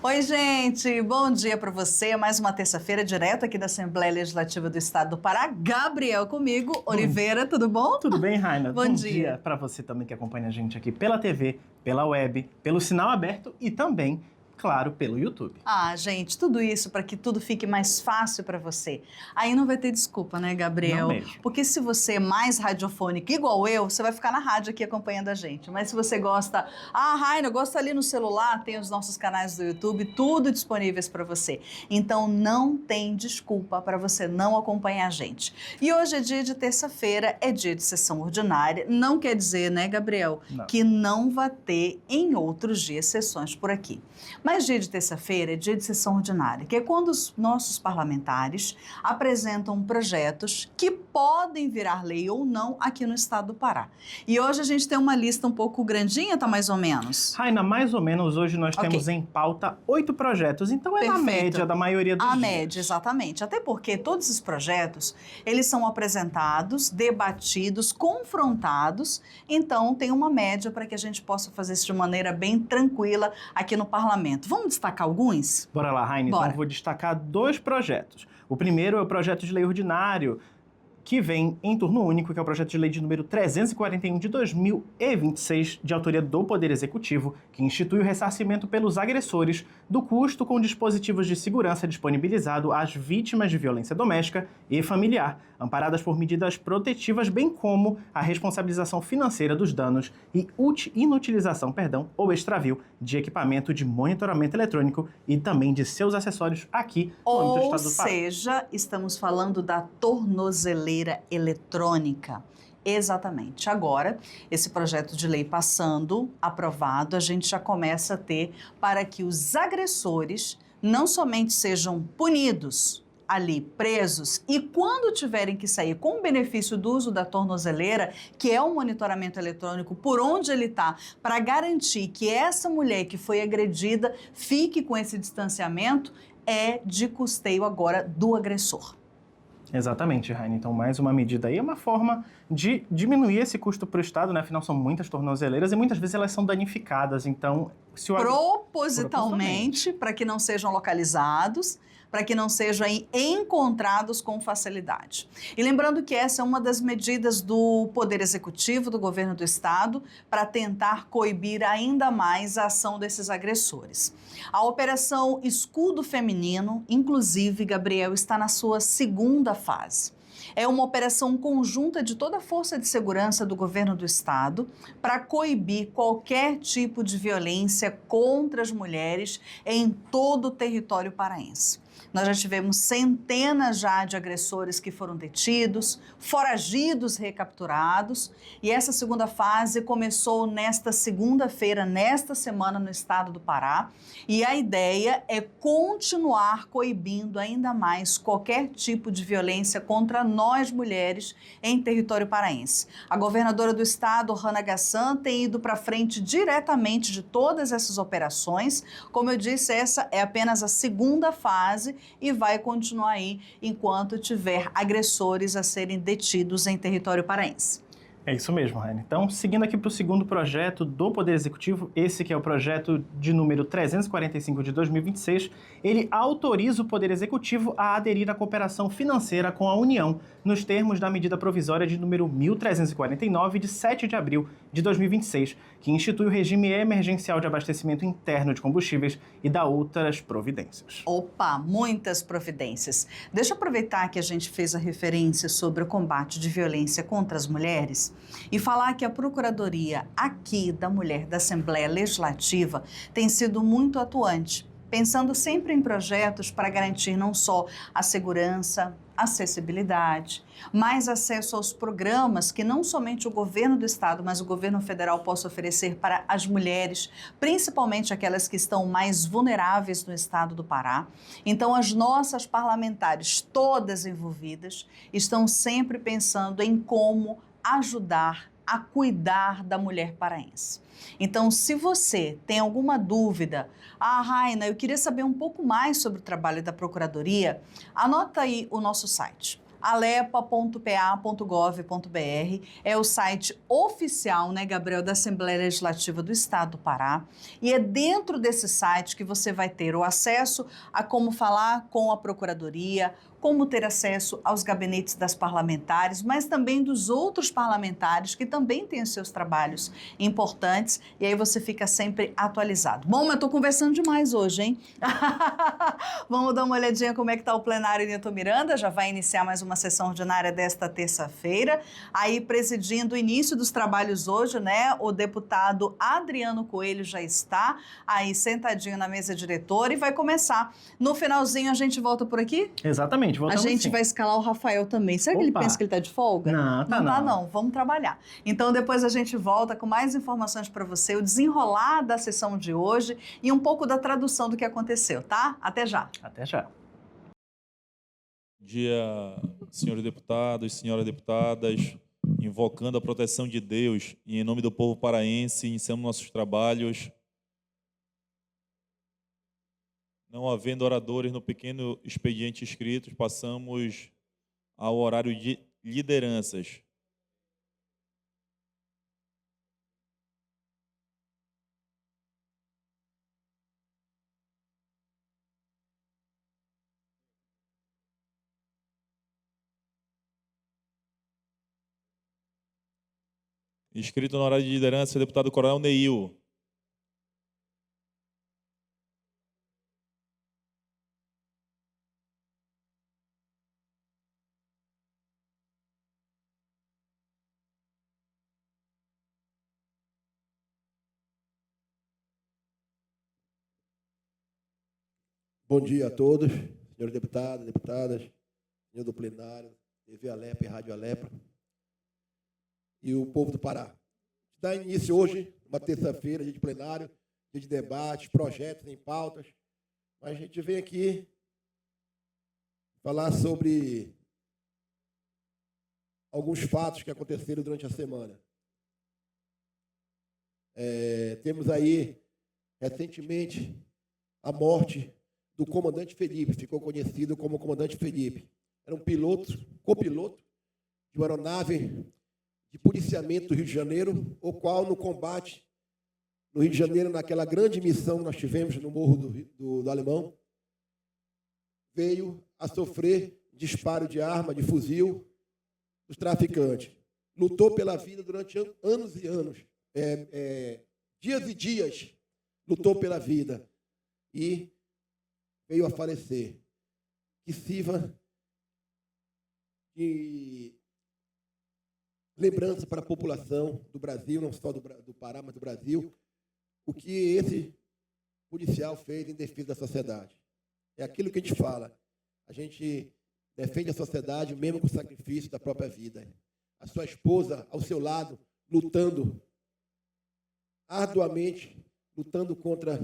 Oi, gente, bom dia para você. Mais uma terça-feira, direto aqui da Assembleia Legislativa do Estado do Pará. Gabriel comigo. Oliveira, tudo bom? Tudo bem, Raina? Bom dia. Para você também que acompanha a gente aqui pela TV, pela web, pelo sinal aberto e também, claro, pelo YouTube. Ah, gente, tudo isso para que tudo fique mais fácil para você. Aí não vai ter desculpa, né, Gabriel? Não mesmo. Porque se você é mais radiofônico igual eu, você vai ficar na rádio aqui acompanhando a gente. Mas se você gosta, Raina, eu gosto ali no celular, tem os nossos canais do YouTube, tudo disponíveis para você. Então não tem desculpa para você não acompanhar a gente. E hoje é dia de terça-feira, é dia de sessão ordinária. Não quer dizer, né, Gabriel, que não vai ter em outros dias sessões por aqui. Mas dia de terça-feira é dia de sessão ordinária, que é quando os nossos parlamentares apresentam projetos que podem virar lei ou não aqui no estado do Pará. E hoje a gente tem uma lista um pouco grandinha, tá mais ou menos? Raina, mais ou menos hoje nós temos em pauta 8 projetos, então é na média da maioria dos dias. A média, exatamente. Até porque todos esses projetos, eles são apresentados, debatidos, confrontados, então tem uma média para que a gente possa fazer isso de maneira bem tranquila aqui no parlamento. Vamos destacar alguns? Bora lá, Raina. Então eu vou destacar 2 projetos. O primeiro é o projeto de lei ordinário, que vem em turno único, que é o projeto de lei de número 341 de 2026, de autoria do Poder Executivo, que institui o ressarcimento pelos agressores do custo com dispositivos de segurança disponibilizado às vítimas de violência doméstica e familiar, amparadas por medidas protetivas, bem como a responsabilização financeira dos danos e inutilização, ou extravio de equipamento de monitoramento eletrônico e também de seus acessórios aqui no estado do Pará. Ou seja, estamos falando da tornozeleira eletrônica. Exatamente. Agora, esse projeto de lei passando, aprovado, a gente já começa a ter para que os agressores não somente sejam punidos, ali presos, e quando tiverem que sair com o benefício do uso da tornozeleira, que é o monitoramento eletrônico por onde ele está, para garantir que essa mulher que foi agredida fique com esse distanciamento, é de custeio agora do agressor. Exatamente, Raine. Então, mais uma medida aí é uma forma de diminuir esse custo para o Estado, né? Afinal, são muitas tornozeleiras e muitas vezes elas são danificadas. Então, se o propositalmente, para que não sejam localizados, para que não sejam aí encontrados com facilidade. E lembrando que essa é uma das medidas do Poder Executivo, do Governo do Estado, para tentar coibir ainda mais a ação desses agressores. A Operação Escudo Feminino, inclusive, Gabriel, está na sua segunda fase. É uma operação conjunta de toda a força de segurança do governo do estado para coibir qualquer tipo de violência contra as mulheres em todo o território paraense. Nós já tivemos centenas já de agressores que foram detidos, foragidos recapturados, e essa segunda fase começou nesta segunda-feira, nesta semana, no estado do Pará, e a ideia é continuar coibindo ainda mais qualquer tipo de violência contra nós mulheres em território paraense. A governadora do estado, Hannah Gassan, tem ido para frente diretamente de todas essas operações. Como eu disse, essa é apenas a segunda fase e vai continuar aí enquanto tiver agressores a serem detidos em território paraense. É isso mesmo, Raine. Então, seguindo aqui para o segundo projeto do Poder Executivo, esse que é o projeto de número 345 de 2026, ele autoriza o Poder Executivo a aderir à cooperação financeira com a União, nos termos da medida provisória de número 1349, de 7 de abril de 2026, que institui o regime emergencial de abastecimento interno de combustíveis e dá outras providências. Opa, muitas providências. Deixa eu aproveitar que a gente fez a referência sobre o combate de violência contra as mulheres e falar que a Procuradoria aqui da Mulher da Assembleia Legislativa tem sido muito atuante, pensando sempre em projetos para garantir não só a segurança, acessibilidade, mais acesso aos programas que não somente o governo do estado, mas o governo federal possa oferecer para as mulheres, principalmente aquelas que estão mais vulneráveis no estado do Pará. Então, as nossas parlamentares, todas envolvidas, estão sempre pensando em como ajudar a cuidar da mulher paraense. Então, se você tem alguma dúvida, Raina, eu queria saber um pouco mais sobre o trabalho da Procuradoria, anota aí o nosso site, alepa.pa.gov.br, é o site oficial, né, Gabriel, da Assembleia Legislativa do Estado do Pará, e é dentro desse site que você vai ter o acesso a como falar com a Procuradoria, como ter acesso aos gabinetes das parlamentares, mas também dos outros parlamentares que também têm os seus trabalhos importantes, e aí você fica sempre atualizado. Bom, eu estou conversando demais hoje, hein? Vamos dar uma olhadinha como é que está o plenário Newton Miranda, já vai iniciar mais uma sessão ordinária desta terça-feira, aí presidindo o início dos trabalhos hoje, né, o deputado Adriano Coelho já está aí sentadinho na mesa diretora e vai começar. No finalzinho a gente volta por aqui? Exatamente. A gente vai escalar o Rafael também. Será que ele pensa que ele está de folga? Não, tá não. Não Tá não, vamos trabalhar. Então depois a gente volta com mais informações para você, o desenrolar da sessão de hoje e um pouco da tradução do que aconteceu, tá? Até já. Até já. Bom dia, senhores deputados, senhoras deputadas, invocando a proteção de Deus e em nome do povo paraense, iniciamos nossos trabalhos. Não havendo oradores no pequeno expediente escritos, passamos ao horário de lideranças. Inscrito no horário de liderança, o deputado Coronel Neil. Bom dia a todos, senhores deputados, deputadas, senhor do plenário, TV Alepa e Rádio Alepa e o povo do Pará. Dá início hoje, uma terça-feira, dia de plenário, dia de debates, projetos em pautas, mas a gente vem aqui falar sobre alguns fatos que aconteceram durante a semana. Temos aí, recentemente, a morte do comandante Felipe, ficou conhecido como comandante Felipe. Era um copiloto de uma aeronave de policiamento do Rio de Janeiro, o qual, no combate no Rio de Janeiro, naquela grande missão que nós tivemos no Morro do Alemão, veio a sofrer disparo de arma, de fuzil, dos traficantes. Lutou pela vida durante anos e anos, dias e dias, lutou pela vida e veio a falecer. Que sirva de lembrança para a população do Brasil, não só do Pará, mas do Brasil, o que esse policial fez em defesa da sociedade. É aquilo que a gente fala. A gente defende a sociedade mesmo com o sacrifício da própria vida. A sua esposa ao seu lado, lutando arduamente, lutando contra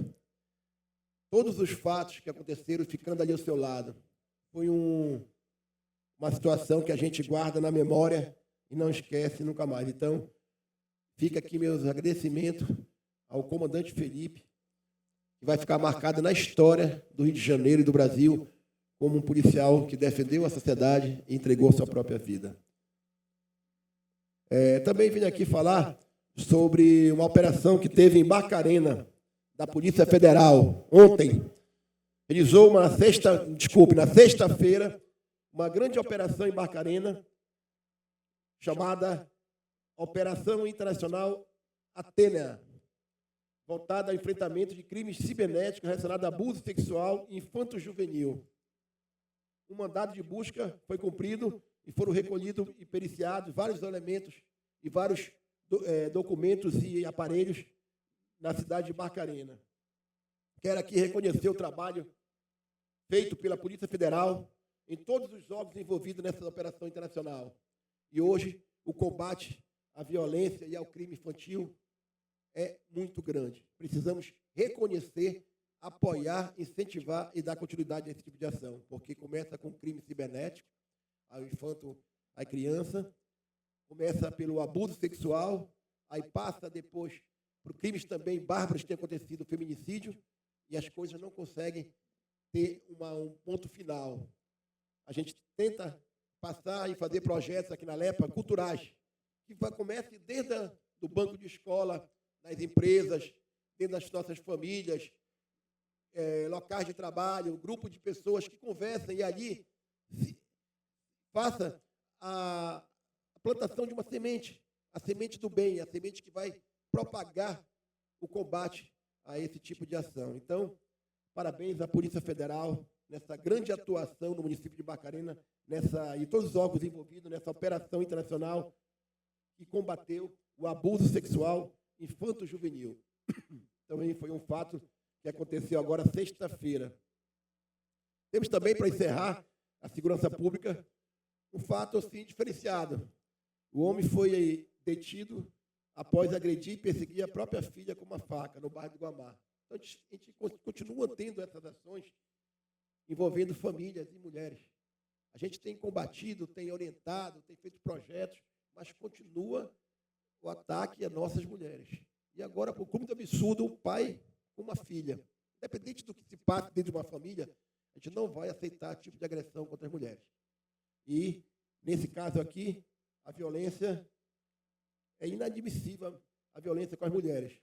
todos os fatos que aconteceram, ficando ali ao seu lado. Foi uma situação que a gente guarda na memória e não esquece nunca mais. Então, fica aqui meus agradecimentos ao comandante Felipe, que vai ficar marcado na história do Rio de Janeiro e do Brasil como um policial que defendeu a sociedade e entregou sua própria vida. Também vim aqui falar sobre uma operação que teve em Barcarena, da Polícia Federal, ontem. Realizou na sexta-feira, uma grande operação em Barcarena, chamada Operação Internacional Atena, voltada ao enfrentamento de crimes cibernéticos relacionados a abuso sexual e infanto-juvenil. O mandado de busca foi cumprido e foram recolhidos e periciados vários elementos e vários documentos e aparelhos na cidade de Barcarena. Quero aqui reconhecer o trabalho feito pela Polícia Federal em todos os órgãos envolvidos nessa operação internacional. E hoje o combate à violência e ao crime infantil é muito grande. Precisamos reconhecer, apoiar, incentivar e dar continuidade a esse tipo de ação, porque começa com crime cibernético, ao infanto, à criança, começa pelo abuso sexual, aí passa depois por crimes também bárbaros que têm acontecido, feminicídio, e as coisas não conseguem ter um ponto final. A gente tenta passar e fazer projetos aqui na LEPA culturais, que comece desde do banco de escola, nas empresas, dentro das nossas famílias, locais de trabalho, grupo de pessoas que conversem e ali faça a plantação de uma semente, a semente do bem, a semente que vai propagar o combate a esse tipo de ação. Então, parabéns à Polícia Federal nessa grande atuação no município de Barcarena, e todos os órgãos envolvidos nessa operação internacional que combateu o abuso sexual infanto-juvenil. Também foi um fato que aconteceu agora sexta-feira. Temos também, para encerrar, a segurança pública, um fato assim diferenciado. O homem foi detido após agredir e perseguir a própria filha com uma faca no bairro do Guamá. Então, a gente continua tendo essas ações envolvendo famílias e mulheres. A gente tem combatido, tem orientado, tem feito projetos, mas continua o ataque às nossas mulheres. E agora, por como é absurdo, um pai com uma filha. Independente do que se passe dentro de uma família, a gente não vai aceitar esse tipo de agressão contra as mulheres. E, nesse caso aqui, a violência é inadmissível, a violência com as mulheres.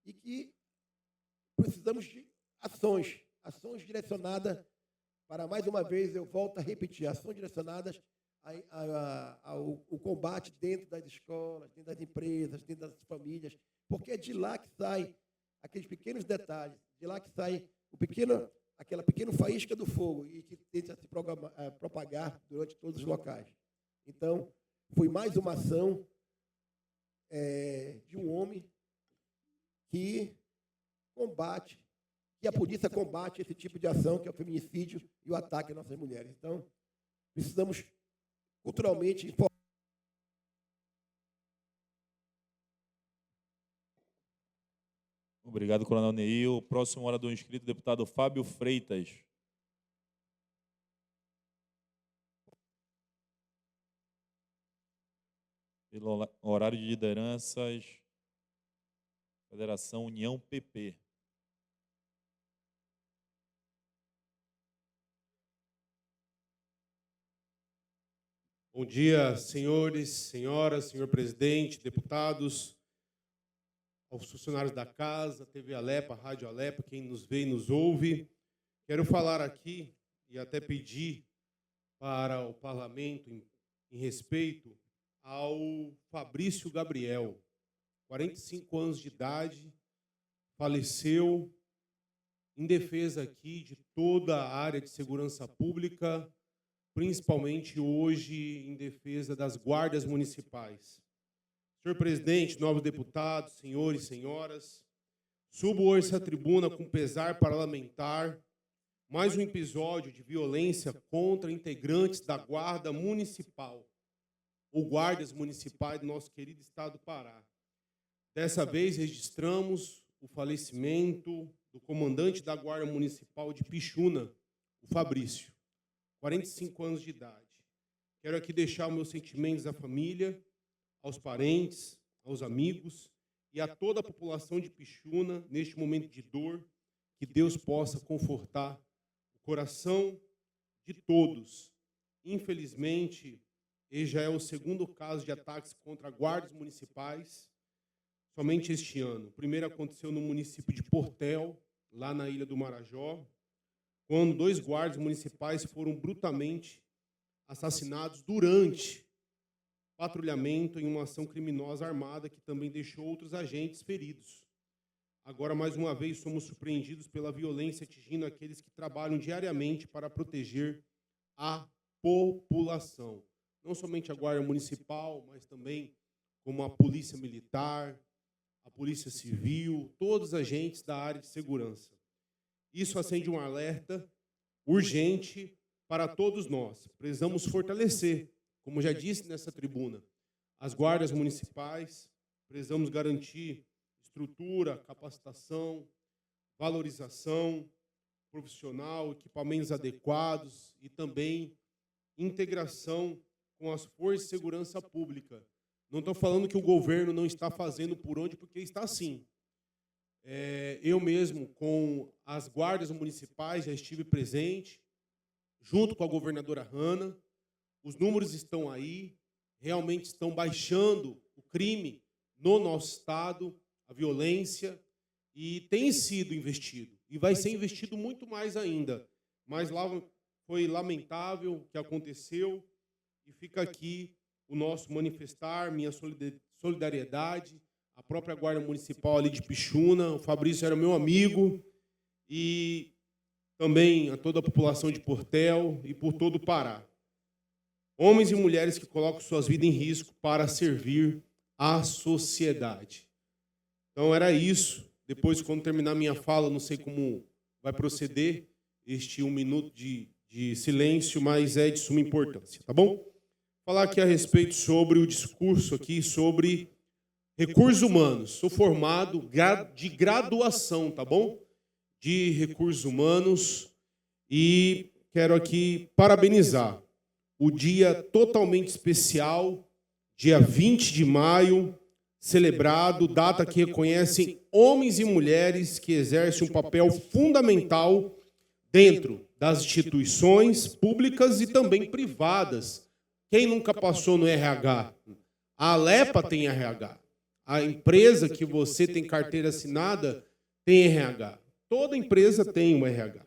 E que precisamos de ações direcionadas para, mais uma vez, eu volto a repetir, ações direcionadas ao combate dentro das escolas, dentro das empresas, dentro das famílias, porque é de lá que sai aqueles pequenos detalhes, de lá que sai aquela pequena faísca do fogo e que tenta se propagar durante todos os locais. Então, foi mais uma ação de um homem que a polícia combate esse tipo de ação, que é o feminicídio e o ataque às nossas mulheres. Então, precisamos culturalmente informar. Obrigado, Coronel Neil. Próximo orador inscrito, deputado Fábio Freitas. Pelo horário de lideranças, Federação União PP. Bom dia, senhores, senhoras, senhor presidente, deputados, aos funcionários da casa, TV Alepa, Rádio Alepa, quem nos vê e nos ouve. Quero falar aqui e até pedir para o parlamento, em respeito ao Fabrício Gabriel, 45 anos de idade, faleceu em defesa aqui de toda a área de segurança pública, principalmente hoje em defesa das guardas municipais. Senhor presidente, novos deputados, senhores e senhoras, subo hoje essa tribuna com pesar parlamentar, mais um episódio de violência contra integrantes da Guarda Municipal, ou guardas municipais do nosso querido estado do Pará. Dessa vez registramos o falecimento do comandante da Guarda Municipal de Pixuna, o Fabrício, 45 anos de idade. Quero aqui deixar os meus sentimentos à família, aos parentes, aos amigos e a toda a população de Pixuna neste momento de dor, que Deus possa confortar o coração de todos. Infelizmente, esse já é o segundo caso de ataques contra guardas municipais, somente este ano. O primeiro aconteceu no município de Portel, lá na Ilha do Marajó, quando 2 guardas municipais foram brutalmente assassinados durante patrulhamento em uma ação criminosa armada que também deixou outros agentes feridos. Agora, mais uma vez, somos surpreendidos pela violência atingindo aqueles que trabalham diariamente para proteger a população. Não somente a Guarda Municipal, mas também como a Polícia Militar, a Polícia Civil, todos os agentes da área de segurança. Isso acende um alerta urgente para todos nós. Precisamos fortalecer, como já disse nessa tribuna, as guardas municipais, precisamos garantir estrutura, capacitação, valorização profissional, equipamentos adequados e também integração com as forças de segurança pública. Não estou falando que o governo não está fazendo por onde, porque está sim. Eu mesmo, com as guardas municipais, já estive presente, junto com a governadora Hanna. Os números estão aí, realmente estão baixando o crime no nosso estado, a violência, e tem sido investido. E vai ser investido muito mais ainda. Mas lá foi lamentável o que aconteceu, e fica aqui o nosso manifestar, minha solidariedade, a própria Guarda Municipal ali de Pixuna, o Fabrício era meu amigo, e também a toda a população de Portel e por todo o Pará. Homens e mulheres que colocam suas vidas em risco para servir à sociedade. Então, era isso. Depois, quando terminar minha fala, não sei como vai proceder este 1 minuto de silêncio, mas é de suma importância, tá bom? Falar aqui a respeito sobre o discurso aqui sobre recursos humanos. Sou formado de graduação, tá bom? De recursos humanos, e quero aqui parabenizar o dia totalmente especial, dia 20 de maio, celebrado, data que reconhece homens e mulheres que exercem um papel fundamental dentro das instituições públicas e também privadas. Quem nunca passou no RH? A Alepa tem RH. A empresa que você tem carteira assinada tem RH. Toda empresa tem um RH.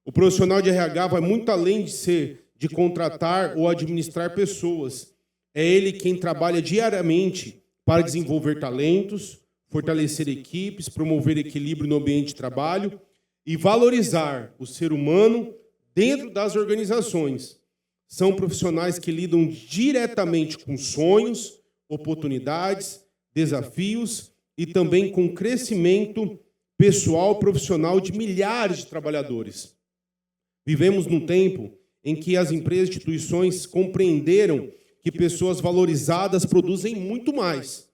O profissional de RH vai muito além de contratar ou administrar pessoas. É ele quem trabalha diariamente para desenvolver talentos, fortalecer equipes, promover equilíbrio no ambiente de trabalho e valorizar o ser humano dentro das organizações. São profissionais que lidam diretamente com sonhos, oportunidades, desafios e também com crescimento pessoal e profissional de milhares de trabalhadores. Vivemos num tempo em que as empresas e instituições compreenderam que pessoas valorizadas produzem muito mais,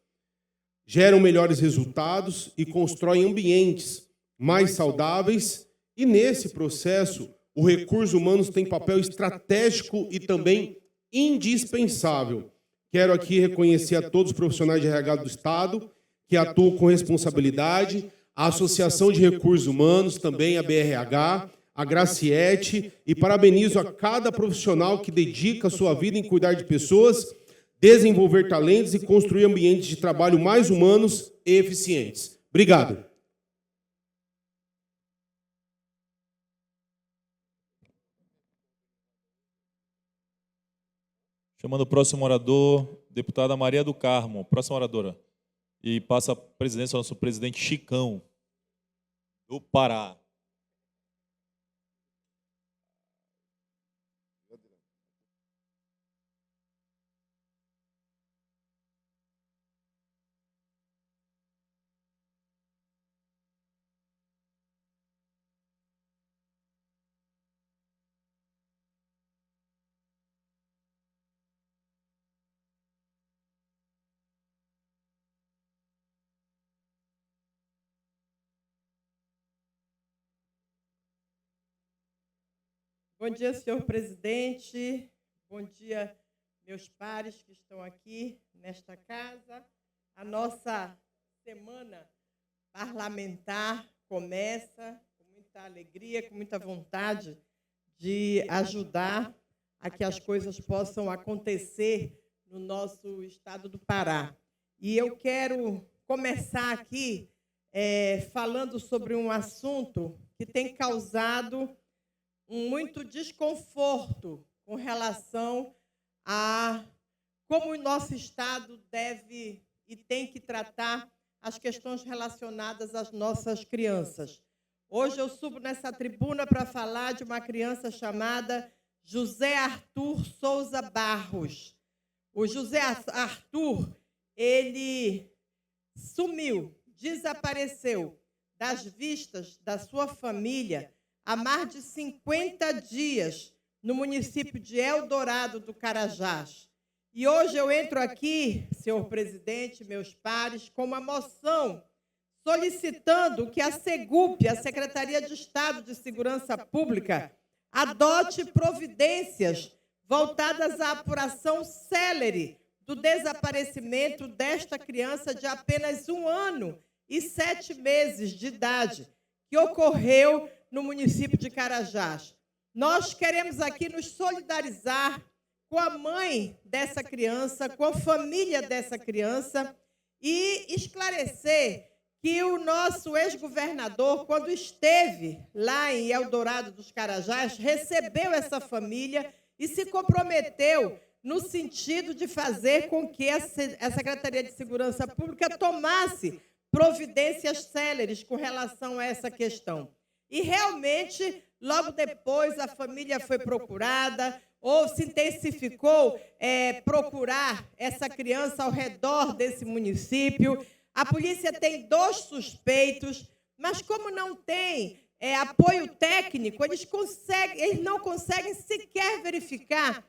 geram melhores resultados e constroem ambientes mais saudáveis, e nesse processo o recurso humano tem papel estratégico e também indispensável. Quero aqui reconhecer a todos os profissionais de RH do Estado que atuam com responsabilidade, a Associação de Recursos Humanos, também a BRH, a Graciete, e parabenizo a cada profissional que dedica a sua vida em cuidar de pessoas, desenvolver talentos e construir ambientes de trabalho mais humanos e eficientes. Obrigado. Chamando o próximo orador, deputada Maria do Carmo, próxima oradora. E passa a presidência ao nosso presidente Chicão, do Pará. Bom dia, senhor presidente. Bom dia, meus pares que estão aqui nesta casa. A nossa semana parlamentar começa com muita alegria, com muita vontade de ajudar a que as coisas possam acontecer no nosso estado do Pará. E eu quero começar aqui falando sobre um assunto que tem causado muito desconforto com relação a como o nosso Estado deve e tem que tratar as questões relacionadas às nossas crianças. Hoje eu subo nessa tribuna para falar de uma criança chamada José Arthur Souza Barros. O José Arthur, ele sumiu, desapareceu das vistas da sua família há mais de 50 dias no município de Eldorado do Carajás. E hoje eu entro aqui, senhor presidente, meus pares, com uma moção solicitando que a SEGUP, a Secretaria de Estado de Segurança Pública, adote providências voltadas à apuração célere do desaparecimento desta criança de apenas 1 ano e 7 meses de idade, que ocorreu no município de Carajás. nós queremos aqui nos solidarizar com a mãe dessa criança, com a família dessa criança e esclarecer que o nosso ex-governador, quando esteve lá em Eldorado dos Carajás, recebeu essa família e se comprometeu no sentido de fazer com que a Secretaria de Segurança Pública tomasse providências céleres com relação a essa questão. E, realmente, logo depois, a família foi procurada, ou se intensificou procurar essa criança ao redor desse município. A polícia tem 2 suspeitos, mas como não tem apoio técnico, eles não conseguem sequer verificar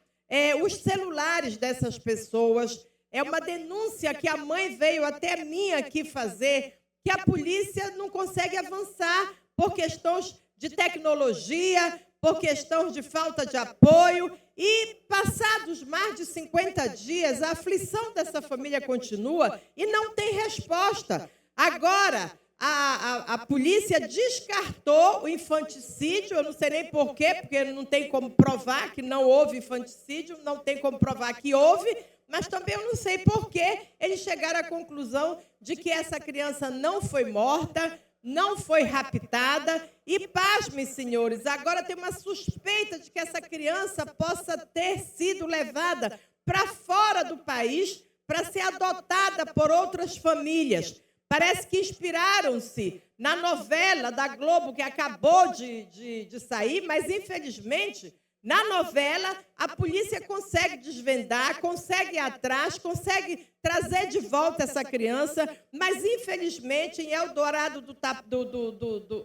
os celulares dessas pessoas. É uma denúncia que a mãe veio até mim aqui fazer, que a polícia não consegue avançar por questões de tecnologia, por questões de falta de apoio. E, passados mais de 50 dias, a aflição dessa família continua e não tem resposta. Agora, a polícia descartou o infanticídio, eu não sei nem por quê, porque não tem como provar que não houve infanticídio, não tem como provar que houve, mas também eu não sei por que eles chegaram à conclusão de que essa criança não foi morta, não foi raptada. E, pasmem, senhores, agora tem uma suspeita de que essa criança possa ter sido levada para fora do país para ser adotada por outras famílias. Parece que inspiraram-se na novela da Globo que acabou de sair, mas, infelizmente, na novela, a polícia consegue desvendar, consegue ir atrás, consegue trazer de volta essa criança, mas, infelizmente, em Eldorado,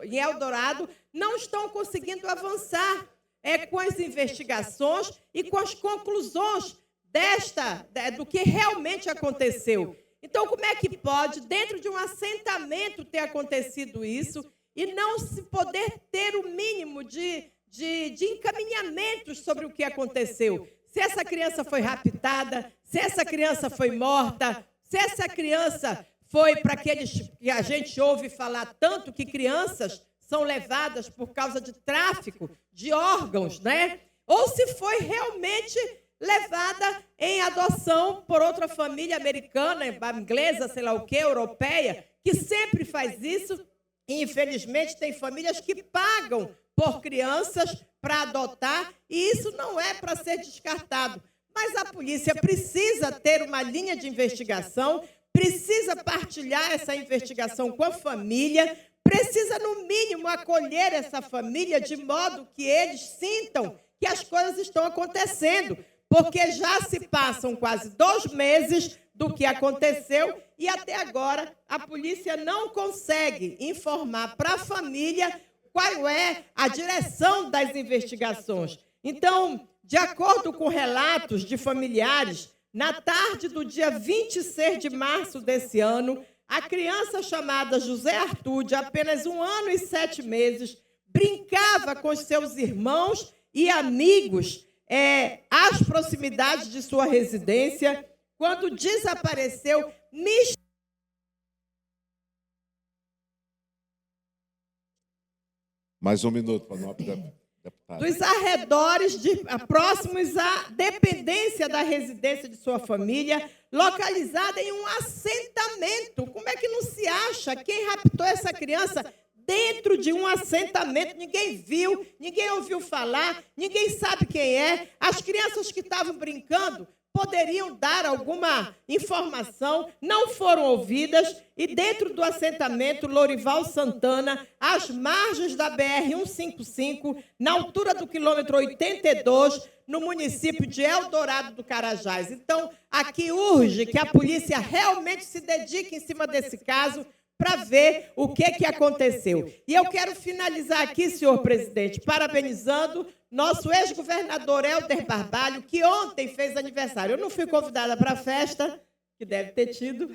em Eldorado não estão conseguindo avançar com as investigações e com as conclusões do que realmente aconteceu. Então, como é que pode, dentro de um assentamento, ter acontecido isso e não se poder ter o mínimo de encaminhamentos sobre o que aconteceu? Se essa criança foi raptada, se essa criança foi morta, se essa criança foi para aqueles que a gente ouve falar tanto, que crianças são levadas por causa de tráfico de órgãos, né? Ou se foi realmente levada em adoção por outra família americana, inglesa, sei lá o quê, europeia, que sempre faz isso. E, infelizmente, tem famílias que pagam por crianças para adotar, e isso não é para ser descartado. Mas a polícia precisa ter uma linha de investigação, precisa partilhar essa investigação com a família, precisa, no mínimo, acolher essa família de modo que eles sintam que as coisas estão acontecendo, porque já se passam quase 2 meses do que aconteceu e, até agora, a polícia não consegue informar para a família qual é a direção das investigações. Então, de acordo com relatos de familiares, na tarde do dia 26 de março desse ano, a criança chamada José Arthur, de apenas 1 ano e 7 meses, brincava com os seus irmãos e amigos às proximidades de sua residência, quando desapareceu Mais 1 minuto para o nobre deputado. Dos arredores próximos à dependência da residência de sua família, localizada em um assentamento. Como é que não se acha quem raptou essa criança dentro de um assentamento? Ninguém viu, ninguém ouviu falar, ninguém sabe quem é. As crianças que estavam brincando poderiam dar alguma informação, não foram ouvidas, e dentro do assentamento Lorival Santana, às margens da BR-155, na altura do quilômetro 82, no município de Eldorado do Carajás. Então, aqui urge que a polícia realmente se dedique em cima desse caso para ver o que aconteceu. E eu quero finalizar aqui, senhor presidente, parabenizando nosso ex-governador Helder Barbalho, que ontem fez aniversário. Eu não fui convidada para a festa, que deve ter tido.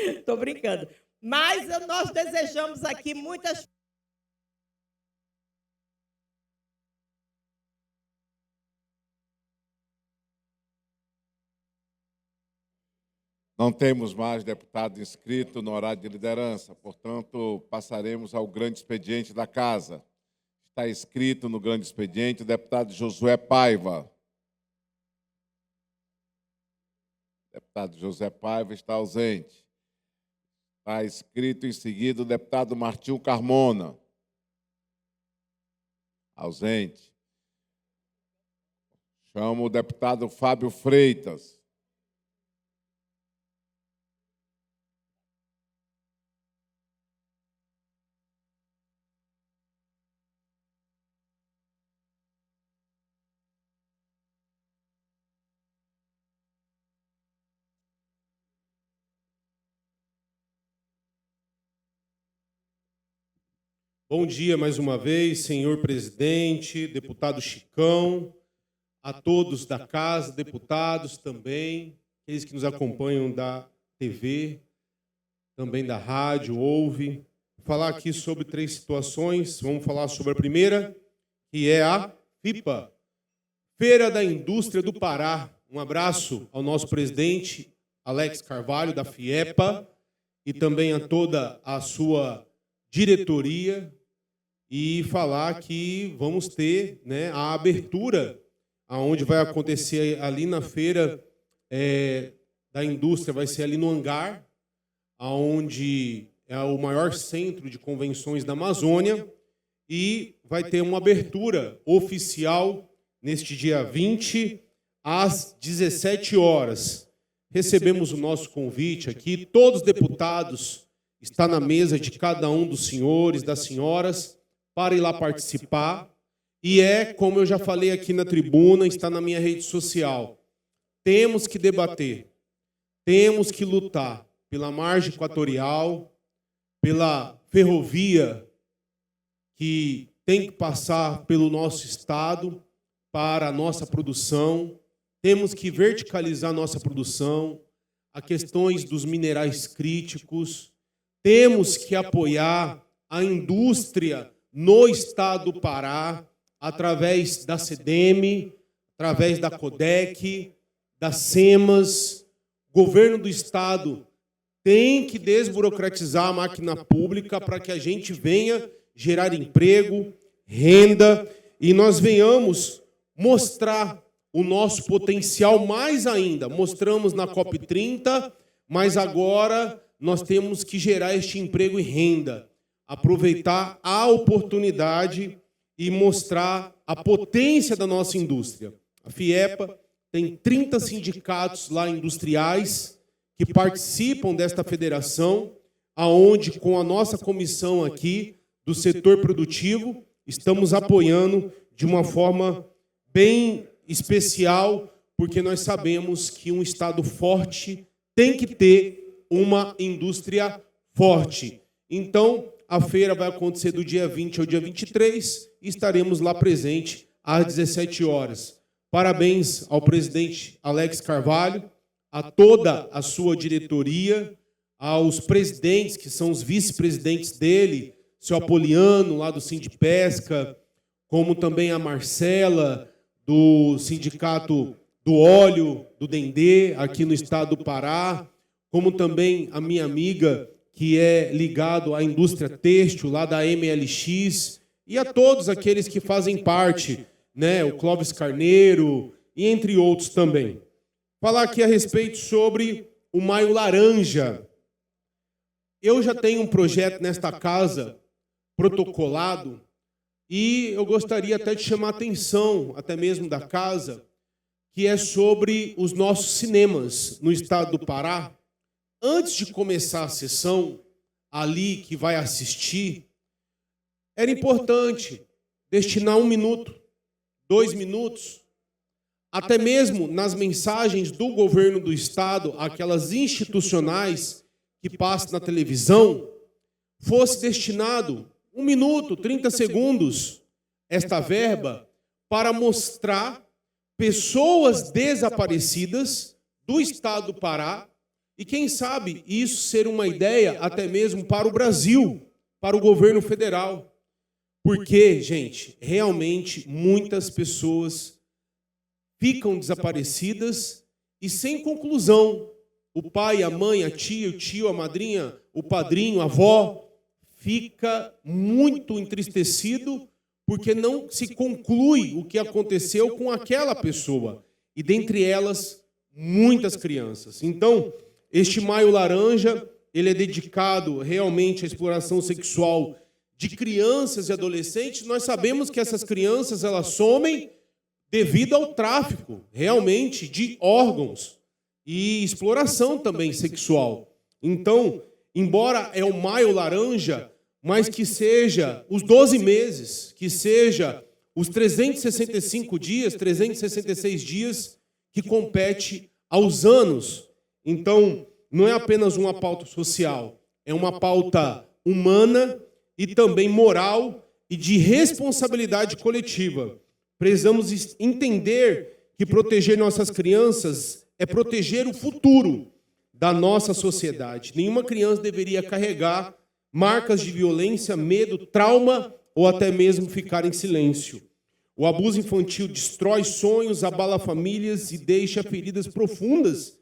Estou brincando. Mas nós desejamos aqui muitas... Não temos mais deputado inscrito no horário de liderança, portanto, passaremos ao grande expediente da Casa. Está inscrito no grande expediente o deputado Josué Paiva. O deputado José Paiva está ausente. Está inscrito em seguida o deputado Martinho Carmona. Ausente. Chamo o deputado Fábio Freitas. Bom dia mais uma vez, senhor presidente, deputado Chicão, a todos da casa, deputados também, aqueles que nos acompanham da TV, também da rádio, ouve. Vou falar aqui sobre 3 situações. Vamos falar sobre a primeira, que é a FIPA, Feira da Indústria do Pará. Um abraço ao nosso presidente Alex Carvalho, da FIEPA, e também a toda a sua diretoria, e falar que vamos ter, né, a abertura, aonde vai acontecer ali na feira da indústria, vai ser ali no hangar, aonde é o maior centro de convenções da Amazônia, e vai ter uma abertura oficial neste dia 20, às 17 horas. Recebemos o nosso convite aqui, todos os deputados estão na mesa de cada um dos senhores, das senhoras, para ir lá participar. E como eu já falei aqui na tribuna, está na minha rede social. Temos que debater, temos que lutar pela margem equatorial, pela ferrovia que tem que passar pelo nosso estado para a nossa produção. Temos que verticalizar nossa produção, as questões dos minerais críticos. Temos que apoiar a indústria no estado do Pará, através da SEDEM, através da CODEC, das SEMAS. O governo do estado tem que desburocratizar a máquina pública para que a gente venha gerar emprego, renda, e nós venhamos mostrar o nosso potencial mais ainda. Mostramos na COP30, mas agora nós temos que gerar este emprego e renda, aproveitar a oportunidade e mostrar a potência da nossa indústria. A FIEPA tem 30 sindicatos lá industriais que participam desta federação, aonde com a nossa comissão aqui do setor produtivo estamos apoiando de uma forma bem especial, porque nós sabemos que um estado forte tem que ter uma indústria forte. Então, a feira vai acontecer do dia 20 ao dia 23 e estaremos lá presente às 17 horas. Parabéns ao presidente Alex Carvalho, a toda a sua diretoria, aos presidentes, que são os vice-presidentes dele, seu Apoliano, lá do Sindipesca, como também a Marcela, do Sindicato do Óleo, do Dendê, aqui no estado do Pará, como também a minha amiga, que é ligado à indústria têxtil, lá da MLX, e a todos aqueles que fazem parte, né, o Clóvis Carneiro, e entre outros também. Falar aqui a respeito sobre o Maio Laranja. Eu já tenho um projeto nesta casa, protocolado, e eu gostaria até de chamar a atenção, até mesmo da casa, que é sobre os nossos cinemas no estado do Pará. Antes de começar a sessão, ali que vai assistir, era importante destinar 1 minuto, 2 minutos, até mesmo nas mensagens do governo do estado, aquelas institucionais que passam na televisão, fosse destinado 1 minuto, 30 segundos, esta verba, para mostrar pessoas desaparecidas do estado do Pará, e quem sabe isso ser uma ideia até mesmo para o Brasil, para o governo federal. Porque, gente, realmente muitas pessoas ficam desaparecidas e sem conclusão. O pai, a mãe, a tia, o tio, a madrinha, o padrinho, a avó, fica muito entristecido porque não se conclui o que aconteceu com aquela pessoa, e dentre elas, muitas crianças. Então, este Maio Laranja, ele é dedicado realmente à exploração sexual de crianças e adolescentes. Nós sabemos que essas crianças, elas somem devido ao tráfico, realmente, de órgãos e exploração também sexual. Então, embora é o Maio Laranja, mas que seja os 12 meses, que seja os 365 dias, 366 dias que compete aos anos. Então, não é apenas uma pauta social, é uma pauta humana e também moral e de responsabilidade coletiva. Precisamos entender que proteger nossas crianças é proteger o futuro da nossa sociedade. Nenhuma criança deveria carregar marcas de violência, medo, trauma ou até mesmo ficar em silêncio. O abuso infantil destrói sonhos, abala famílias e deixa feridas profundas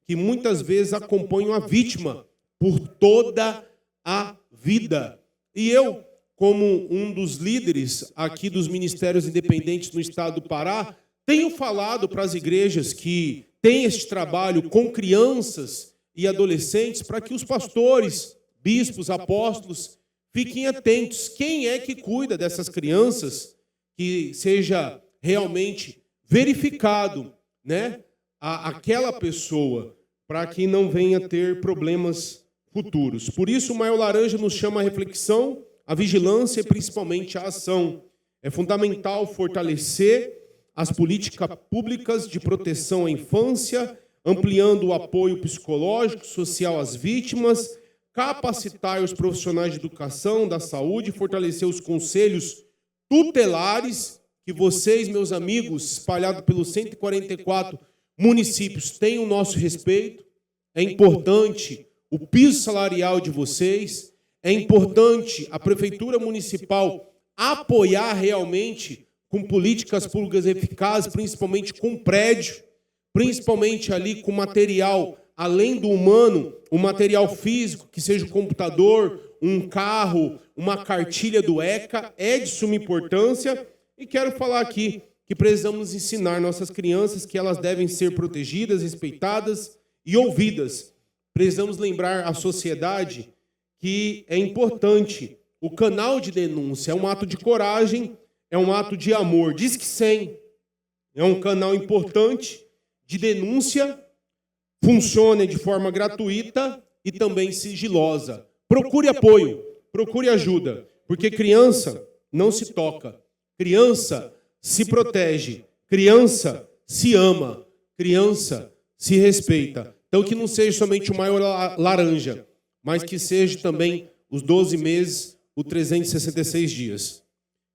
que muitas vezes acompanham a vítima por toda a vida. E eu, como um dos líderes aqui dos ministérios independentes no estado do Pará, tenho falado para as igrejas que têm este trabalho com crianças e adolescentes para que os pastores, bispos, apóstolos, fiquem atentos. Quem é que cuida dessas crianças? Que seja realmente verificado, né, aquela pessoa, para que não venha ter problemas futuros. Por isso, o Maio Laranja nos chama a reflexão, a vigilância e principalmente a ação. É fundamental fortalecer as políticas públicas de proteção à infância, ampliando o apoio psicológico, social às vítimas, capacitar os profissionais de educação, da saúde, fortalecer os conselhos tutelares, que vocês, meus amigos, espalhados pelos 144 municípios, têm o nosso respeito. É importante o piso salarial de vocês, é importante a Prefeitura Municipal apoiar realmente com políticas públicas eficazes, principalmente com prédio, principalmente ali com material, além do humano, o material físico, que seja um computador, um carro, uma cartilha do ECA, é de suma importância. E quero falar aqui que precisamos ensinar nossas crianças que elas devem ser protegidas, respeitadas e ouvidas. Precisamos lembrar à sociedade que é importante. O canal de denúncia é um ato de coragem, é um ato de amor. Disque 100 é um canal importante de denúncia, funciona de forma gratuita e também sigilosa. Procure apoio, procure ajuda, porque criança não se toca, criança se protege, criança se ama, criança se respeita. Então, que não seja somente o Maio Laranja, mas que seja também os 12 meses, os 366 dias.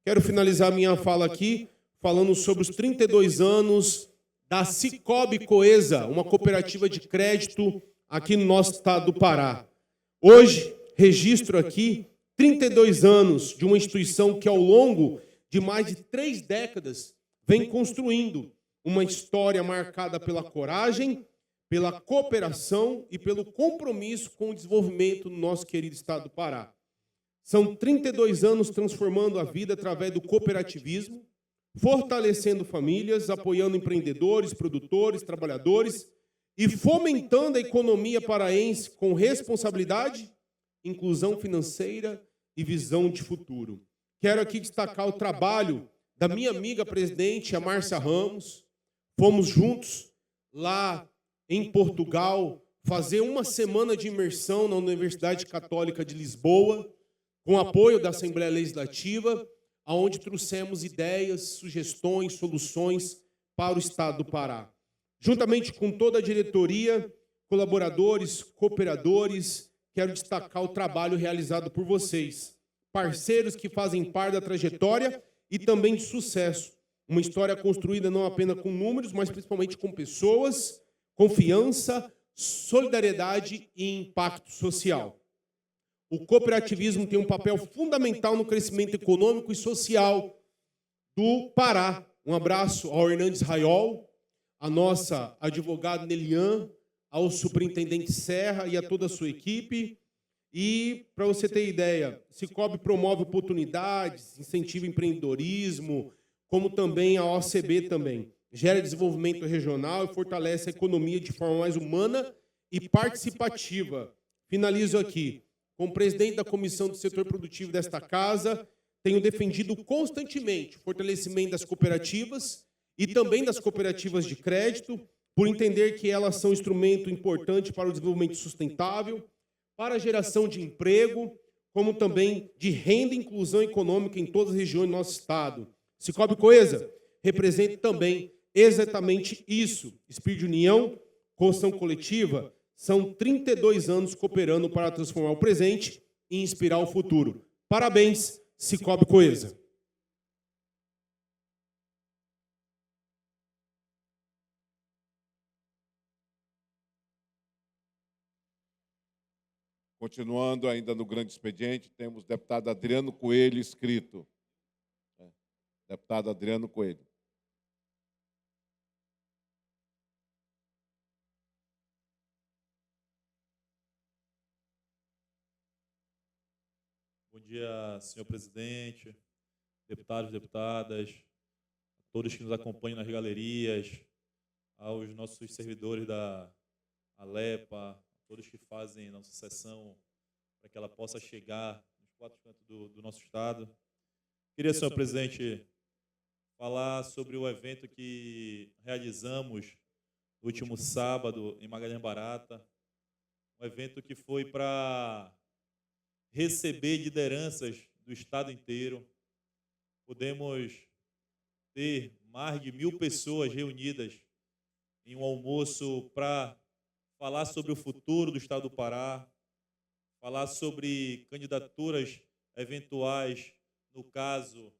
Quero finalizar minha fala aqui falando sobre os 32 anos da Cicobi Coesa, uma cooperativa de crédito aqui no nosso estado do Pará. Hoje, registro aqui 32 anos de uma instituição que, ao longo de mais de 3 décadas, vem construindo uma história marcada pela coragem, pela cooperação e pelo compromisso com o desenvolvimento do nosso querido estado do Pará. São 32 anos transformando a vida através do cooperativismo, fortalecendo famílias, apoiando empreendedores, produtores, trabalhadores e fomentando a economia paraense com responsabilidade, inclusão financeira e visão de futuro. Quero aqui destacar o trabalho da minha amiga presidente, a Márcia Ramos. Fomos juntos lá em Portugal fazer uma semana de imersão na Universidade Católica de Lisboa, com apoio da Assembleia Legislativa, onde trouxemos ideias, sugestões, soluções para o estado do Pará. Juntamente com toda a diretoria, colaboradores, cooperadores, quero destacar o trabalho realizado por vocês, parceiros que fazem parte da trajetória e também de sucesso. Uma história construída não apenas com números, mas principalmente com pessoas, confiança, solidariedade e impacto social. O cooperativismo tem um papel fundamental no crescimento econômico e social do Pará. Um abraço ao Hernandes Raiol, à nossa advogada Nelian, ao superintendente Serra e a toda a sua equipe. E, para você ter ideia, Cicobi promove oportunidades, incentiva empreendedorismo, como também a OCB também. Gera desenvolvimento regional e fortalece a economia de forma mais humana e participativa. Finalizo aqui. Como presidente da Comissão do Setor Produtivo desta casa, tenho defendido constantemente o fortalecimento das cooperativas e também das cooperativas de crédito, por entender que elas são um instrumento importante para o desenvolvimento sustentável, para a geração de emprego, como também de renda e inclusão econômica em todas as regiões do nosso estado. Cicobi Coesa representa também exatamente isso. Espírito de união, construção coletiva, são 32 anos cooperando para transformar o presente e inspirar o futuro. Parabéns, Cicobi Coesa. Continuando ainda no grande expediente, temos o deputado Adriano Coelho inscrito. Deputado Adriano Coelho. Bom dia, senhor presidente, deputados, deputadas, a todos que nos acompanham nas galerias, aos nossos servidores da Alepa, todos que fazem a nossa sessão para que ela possa chegar nos 4 cantos do nosso estado. Queria, senhor presidente, falar sobre o evento que realizamos no último sábado em Magalhães Barata, um evento que foi para receber lideranças do estado inteiro. Podemos ter mais de 1.000 pessoas reunidas em um almoço para falar sobre o futuro do estado do Pará, falar sobre candidaturas eventuais, no caso,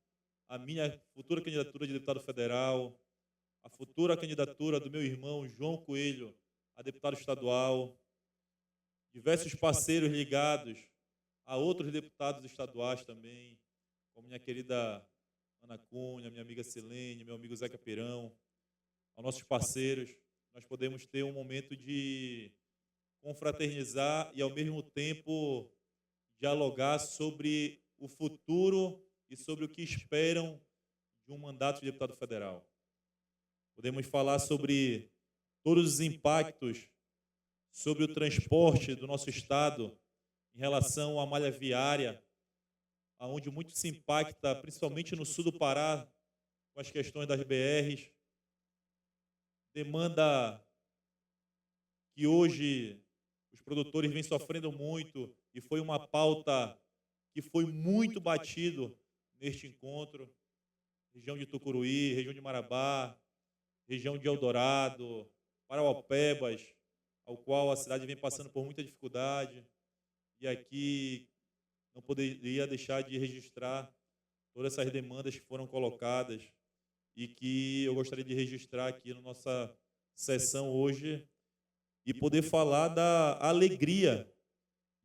a minha futura candidatura de deputado federal, a futura candidatura do meu irmão João Coelho a deputado estadual, diversos parceiros ligados a outros deputados estaduais também, como minha querida Ana Cunha, minha amiga Silene, meu amigo Zeca Pirão, aos nossos parceiros. Nós podemos ter um momento de confraternizar e, ao mesmo tempo, dialogar sobre o futuro e sobre o que esperam de um mandato de deputado federal. Podemos falar sobre todos os impactos sobre o transporte do nosso estado em relação à malha viária, onde muito se impacta, principalmente no sul do Pará, com as questões das BRs. Demanda que hoje os produtores vêm sofrendo muito e foi uma pauta que foi muito batido neste encontro. Região de Tucuruí, região de Marabá, região de Eldorado, Parauapebas, ao qual a cidade vem passando por muita dificuldade. E aqui não poderia deixar de registrar todas essas demandas que foram colocadas e que eu gostaria de registrar aqui na nossa sessão hoje e poder falar da alegria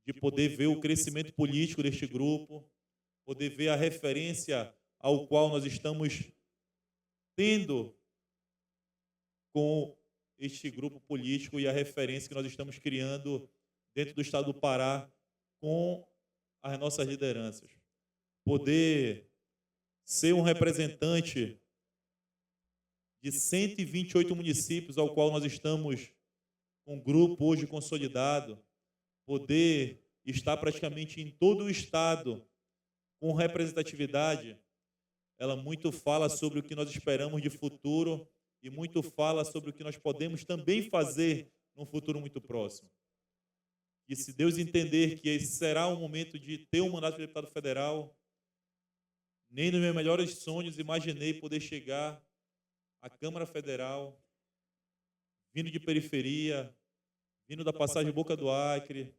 de poder ver o crescimento político deste grupo, poder ver a referência ao qual nós estamos tendo com este grupo político e a referência que nós estamos criando dentro do estado do Pará com as nossas lideranças. Poder ser um representante de 128 municípios, ao qual nós estamos com um grupo hoje consolidado, poder estar praticamente em todo o estado com representatividade, ela muito fala sobre o que nós esperamos de futuro e muito fala sobre o que nós podemos também fazer num futuro muito próximo. E se Deus entender que esse será o momento de ter um mandato de deputado federal, nem nos meus melhores sonhos imaginei poder chegar à Câmara Federal, vindo de periferia, vindo da passagem Boca do Acre,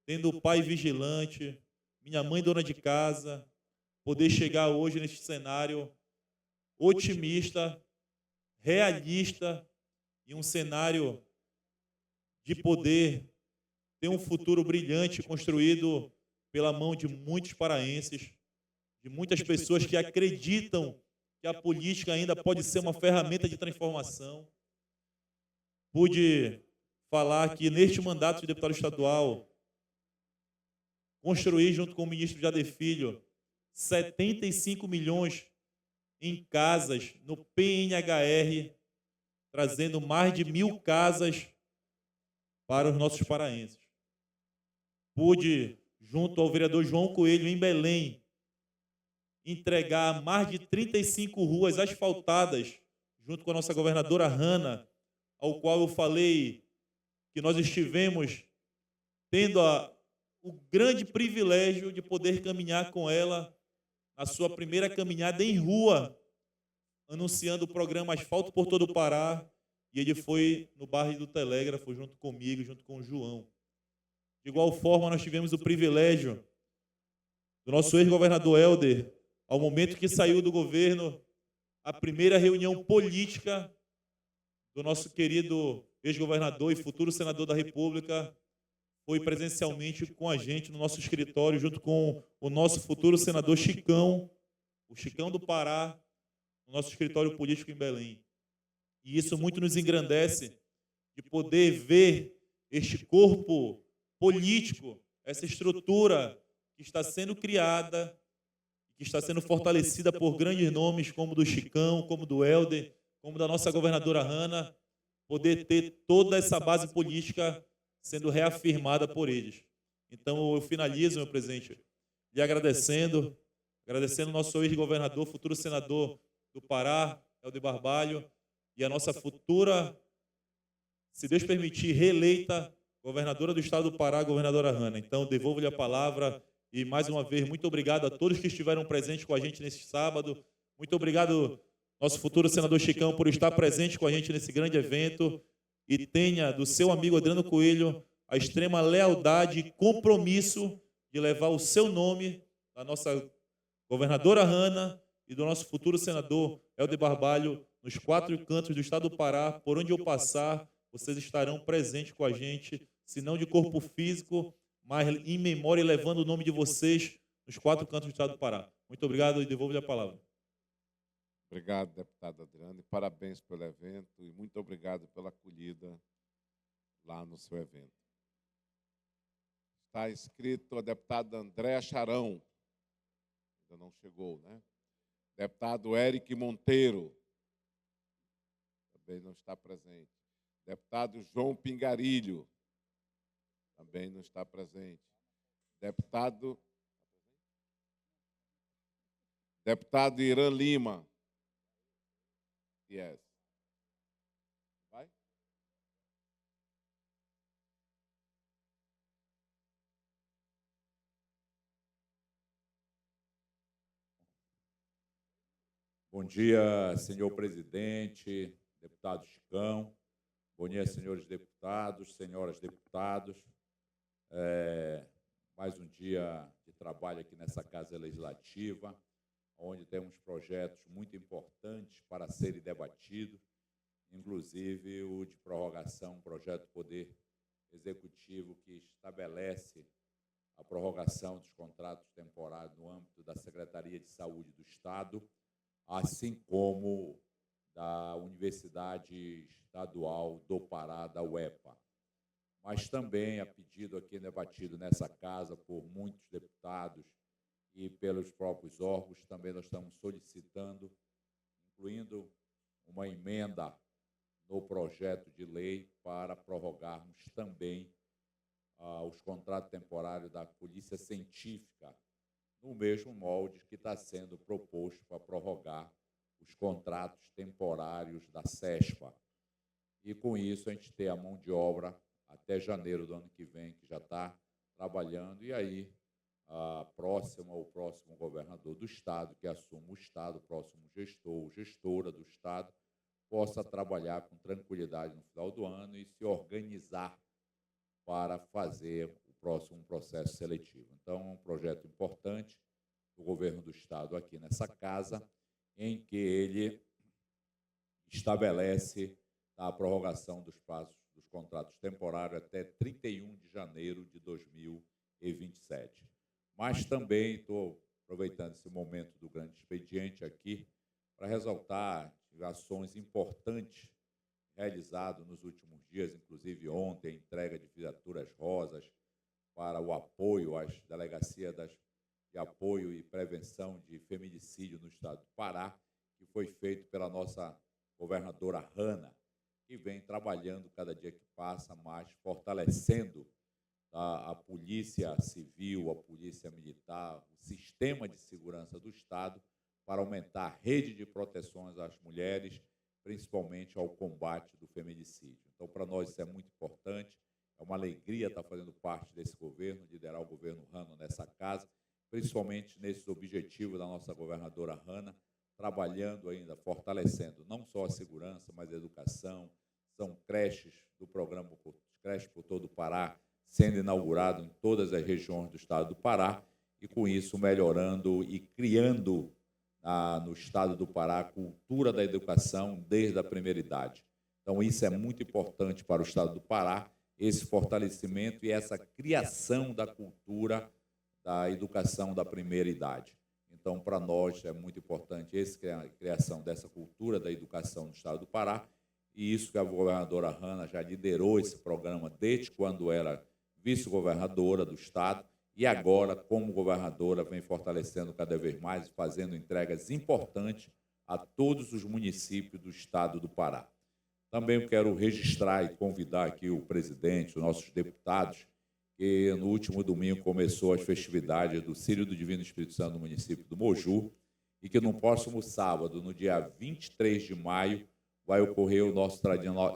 tendo o pai vigilante, minha mãe dona de casa, poder chegar hoje neste cenário otimista, realista, e um cenário de poder ter um futuro brilhante construído pela mão de muitos paraenses, de muitas pessoas que acreditam que a política ainda pode ser uma ferramenta de transformação. Pude falar que neste mandato de deputado estadual construir, junto com o ministro Jader Filho, 75 milhões em casas no PNHR, trazendo mais de 1.000 casas para os nossos paraenses. Pude, junto ao vereador João Coelho, em Belém, entregar mais de 35 ruas asfaltadas, junto com a nossa governadora Hanna, ao qual eu falei que nós estivemos tendo o grande privilégio de poder caminhar com ela a sua primeira caminhada em rua, anunciando o programa Asfalto por Todo o Pará, e ele foi no bairro do Telégrafo, junto comigo, junto com o João. De igual forma, nós tivemos o privilégio do nosso ex-governador Helder, ao momento que saiu do governo, a primeira reunião política do nosso querido ex-governador e futuro senador da República foi presencialmente com a gente no nosso escritório, junto com o nosso futuro senador Chicão, o Chicão do Pará, no nosso escritório político em Belém. E isso muito nos engrandece de poder ver este corpo político, essa estrutura que está sendo criada, que está sendo fortalecida por grandes nomes como do Chicão, como do Helder, como da nossa governadora Hanna, poder ter toda essa base política sendo reafirmada por eles. Então, eu finalizo, meu presidente, lhe agradecendo o nosso ex-governador, futuro senador do Pará, Helder Barbalho, e a nossa futura, se Deus permitir, reeleita governadora do estado do Pará, governadora Hanna. Então, devolvo-lhe a palavra e, mais uma vez, muito obrigado a todos que estiveram presentes com a gente nesse sábado. Muito obrigado, nosso futuro senador Chicão, por estar presente com a gente nesse grande evento. E tenha do seu amigo Adriano Coelho a extrema lealdade e compromisso de levar o seu nome, da nossa governadora Hanna e do nosso futuro senador Helder Barbalho, nos 4 cantos do estado do Pará. Por onde eu passar, vocês estarão presentes com a gente, se não de corpo físico, mas em memória, levando o nome de vocês nos 4 cantos do estado do Pará. Muito obrigado e devolvo-lhe a palavra. Obrigado, deputado Adriano, e parabéns pelo evento e muito obrigado pela acolhida lá no seu evento. Está inscrito a deputada Andréa Charão, ainda não chegou, né? Deputado Eric Monteiro, também não está presente. Deputado João Pingarilho, também não está presente. Deputado Irã Lima. Yes. Vai? Bom dia, senhor presidente, deputado Chicão. Bom dia, senhores deputados, senhoras deputados. Mais um dia de trabalho aqui nessa Casa Legislativa, onde temos projetos muito importantes para serem debatidos, inclusive o de prorrogação, projeto do Poder Executivo que estabelece a prorrogação dos contratos temporários no âmbito da Secretaria de Saúde do Estado, assim como da Universidade Estadual do Pará, da UEPA. Mas também, a pedido aqui debatido nessa casa por muitos deputados e pelos próprios órgãos, também nós estamos solicitando, incluindo uma emenda no projeto de lei para prorrogarmos também os contratos temporários da Polícia Científica, no mesmo molde que está sendo proposto para prorrogar os contratos temporários da CESPA. E, com isso, a gente tem a mão de obra até janeiro do ano que vem, que já está trabalhando, e aí o próximo governador do Estado, que assuma o Estado, o próximo gestor ou gestora do Estado, possa trabalhar com tranquilidade no final do ano e se organizar para fazer o próximo processo seletivo. Então, é um projeto importante do governo do Estado aqui nessa casa, em que ele estabelece a prorrogação dos prazos dos contratos temporários até 31 de janeiro de 2027. Mas também estou aproveitando esse momento do grande expediente aqui para ressaltar ações importantes realizadas nos últimos dias, inclusive ontem, a entrega de viaturas rosas para o apoio às delegacias de apoio e prevenção de feminicídio no estado do Pará, que foi feito pela nossa governadora Hanna, que vem trabalhando cada dia que passa mais, fortalecendo a Polícia Civil, a Polícia Militar, o sistema de segurança do Estado, para aumentar a rede de proteções às mulheres, principalmente ao combate do feminicídio. Então, para nós isso é muito importante, é uma alegria estar fazendo parte desse governo, liderar o governo Hanna nessa casa, principalmente nesses objetivos da nossa governadora Hanna, trabalhando ainda, fortalecendo não só a segurança, mas a educação. São creches do programa Creche por todo o Pará, sendo inaugurado em todas as regiões do estado do Pará, e com isso melhorando e criando no estado do Pará a cultura da educação desde a primeira idade. Então, isso é muito importante para o estado do Pará, esse fortalecimento e essa criação da cultura da educação da primeira idade. Então, para nós é muito importante a criação dessa cultura da educação no estado do Pará, e isso que a governadora Hanna já liderou esse programa desde quando era vice-governadora do estado, e agora, como governadora, vem fortalecendo cada vez mais e fazendo entregas importantes a todos os municípios do estado do Pará. Também quero registrar e convidar aqui o presidente, os nossos deputados, que no último domingo começou as festividades do Círio do Divino Espírito Santo no município do Moju, e que no próximo sábado, no dia 23 de maio, vai ocorrer o nosso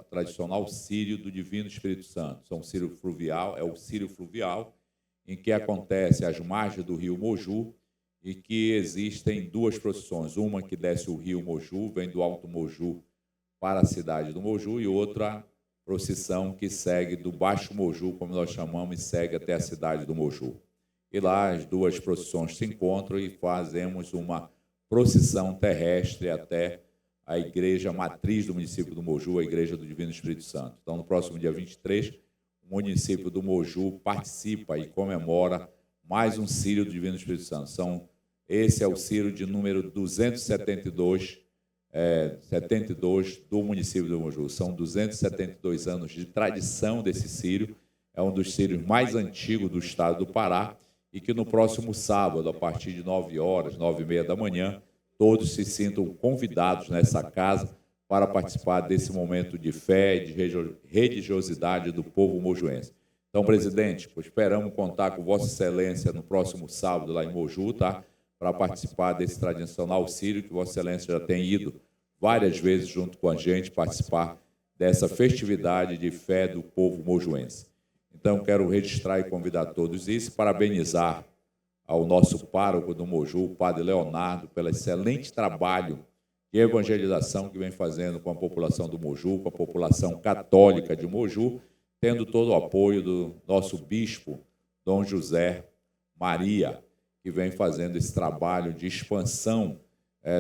tradicional Círio do Divino Espírito Santo. É o Círio Fluvial, em que acontece às margens do rio Moju, e que existem duas procissões, uma que desce o rio Moju, vem do Alto Moju para a cidade do Moju, e outra procissão que segue do Baixo Moju, como nós chamamos, e segue até a cidade do Moju. E lá as duas procissões se encontram e fazemos uma procissão terrestre até a igreja matriz do município do Moju, a Igreja do Divino Espírito Santo. Então, no próximo dia 23, o município do Moju participa e comemora mais um Círio do Divino Espírito Santo. Esse é o Círio de número 272, 72 do município do Moju. São 272 anos de tradição desse Círio, é um dos círios mais antigos do estado do Pará, e que no próximo sábado, a partir de 9 horas, 9h30 da manhã, todos se sintam convidados nessa casa para participar desse momento de fé e de religiosidade do povo mojuense. Então, presidente, esperamos contar com Vossa Excelência no próximo sábado lá em Moju, tá? Para participar desse tradicional Círio, que Vossa Excelência já tem ido várias vezes junto com a gente participar dessa festividade de fé do povo mojuense. Então, quero registrar e convidar todos isso, parabenizar ao nosso pároco do Moju, o padre Leonardo, pelo excelente trabalho de evangelização que vem fazendo com a população do Moju, com a população católica de Moju, tendo todo o apoio do nosso bispo, Dom José Maria, que vem fazendo esse trabalho de expansão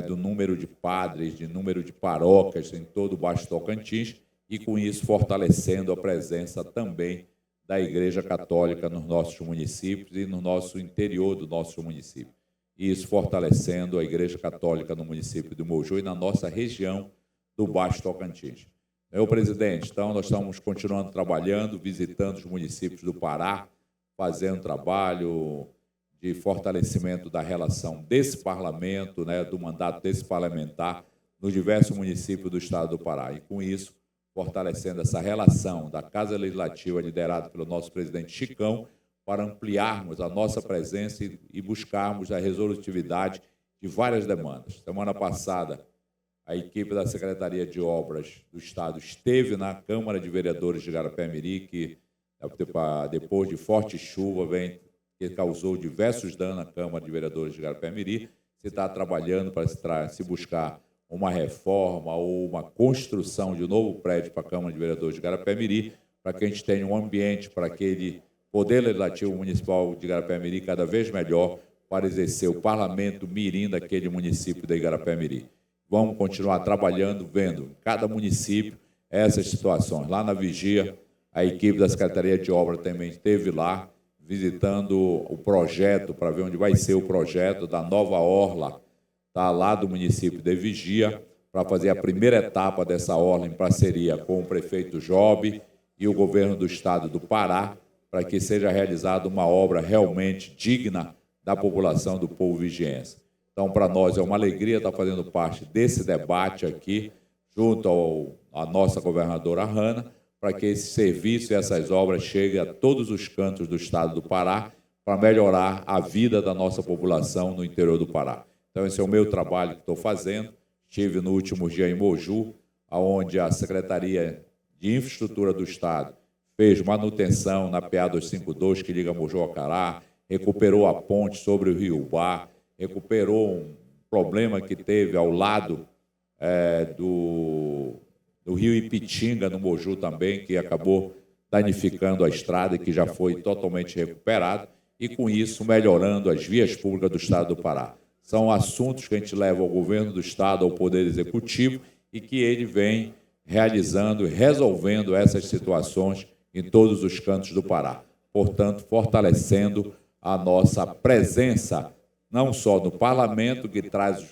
do número de padres, de número de paróquias em todo o Baixo Tocantins, e com isso fortalecendo a presença também da Igreja Católica nos nossos municípios e no nosso interior do nosso município. E isso fortalecendo a Igreja Católica no município do Moju e na nossa região do Baixo Tocantins. Meu presidente, então, nós estamos continuando trabalhando, visitando os municípios do Pará, fazendo trabalho de fortalecimento da relação desse parlamento, do mandato desse parlamentar, nos diversos municípios do estado do Pará. E, com isso, fortalecendo essa relação da Casa Legislativa, liderada pelo nosso presidente Chicão, para ampliarmos a nossa presença e buscarmos a resolutividade de várias demandas. Semana passada, a equipe da Secretaria de Obras do Estado esteve na Câmara de Vereadores de Igarapé-Miri, que, depois de forte chuva, que causou diversos danos na Câmara de Vereadores de Igarapé-Miri, se está trabalhando para se buscar uma reforma ou uma construção de um novo prédio para a Câmara de Vereadores de Igarapé-Miri, para que a gente tenha um ambiente para aquele Poder Legislativo Municipal de Igarapé-Miri cada vez melhor para exercer o parlamento mirim daquele município de Igarapé-Miri. Vamos continuar trabalhando, vendo em cada município essas situações. Lá na Vigia, a equipe da Secretaria de Obras também esteve lá, visitando o projeto, para ver onde vai ser o projeto da nova orla, lá do município de Vigia, para fazer a primeira etapa dessa orla em parceria com o prefeito Job e o governo do estado do Pará, para que seja realizada uma obra realmente digna da população do povo vigiense. Então, para nós é uma alegria estar fazendo parte desse debate aqui, junto à nossa governadora Hanna, para que esse serviço e essas obras cheguem a todos os cantos do estado do Pará, para melhorar a vida da nossa população no interior do Pará. Então, esse é o meu trabalho que estou fazendo. Estive no último dia em Moju, onde a Secretaria de Infraestrutura do Estado fez manutenção na PA 252, que liga Moju ao Cará, recuperou a ponte sobre o Rio Ubá, recuperou um problema que teve ao lado do Rio Ipitinga, no Moju também, que acabou danificando a estrada e que já foi totalmente recuperado, e com isso melhorando as vias públicas do Estado do Pará. São assuntos que a gente leva ao governo do Estado, ao Poder Executivo, e que ele vem realizando e resolvendo essas situações em todos os cantos do Pará. Portanto, fortalecendo a nossa presença, não só no Parlamento, que traz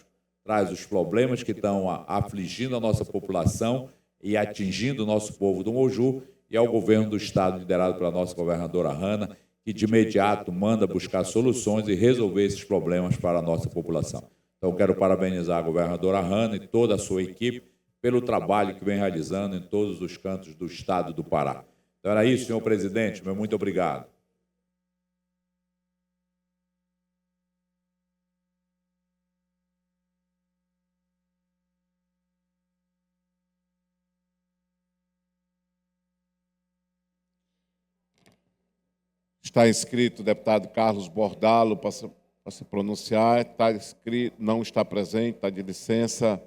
os problemas que estão afligindo a nossa população e atingindo o nosso povo do Moju, e ao governo do Estado, liderado pela nossa governadora Hanna, que de imediato manda buscar soluções e resolver esses problemas para a nossa população. Então, quero parabenizar a governadora Hanna e toda a sua equipe pelo trabalho que vem realizando em todos os cantos do Estado do Pará. Então, era isso, senhor presidente. Meu muito obrigado. Está inscrito o deputado Carlos Bordalo para se pronunciar. Está inscrito, não está presente, está de licença.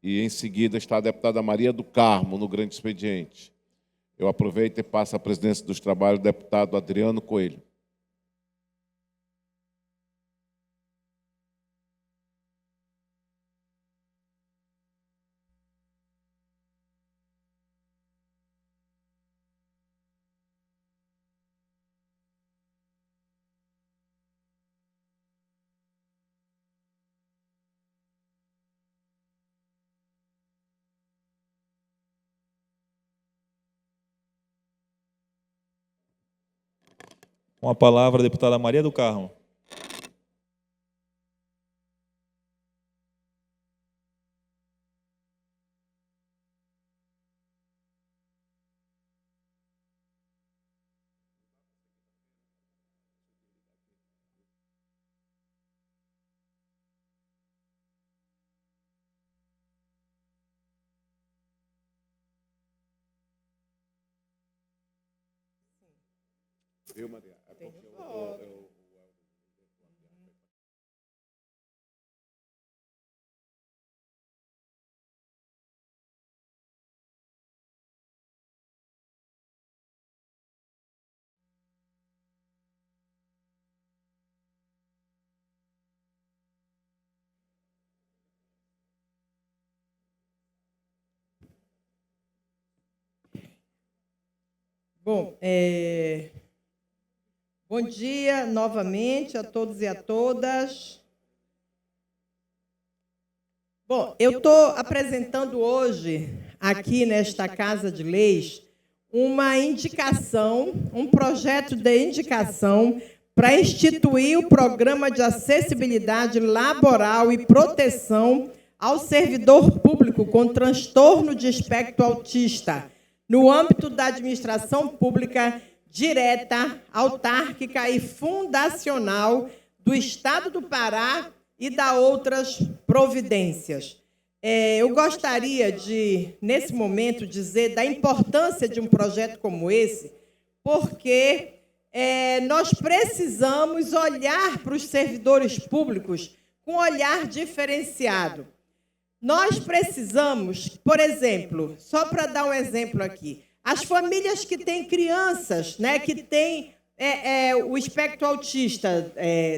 E, em seguida, está a deputada Maria do Carmo, no grande expediente. Eu aproveito e passo a presidência dos trabalhos do deputado Adriano Coelho. Com a palavra, a deputada Maria do Carmo. Viu, Maria? É porque Bom, bom dia novamente a todos e a todas. Bom, eu estou apresentando hoje, aqui nesta Casa de Leis, uma indicação, um projeto de indicação para instituir o Programa de Acessibilidade Laboral e Proteção ao Servidor Público com Transtorno de Espectro Autista, no âmbito da administração pública direta, autárquica e fundacional do Estado do Pará e da outras providências. Eu gostaria de, nesse momento, dizer da importância de um projeto como esse, porque nós precisamos olhar para os servidores públicos com um olhar diferenciado. Nós precisamos, por exemplo, só para dar um exemplo aqui, as famílias que têm crianças, né, que têm o espectro autista,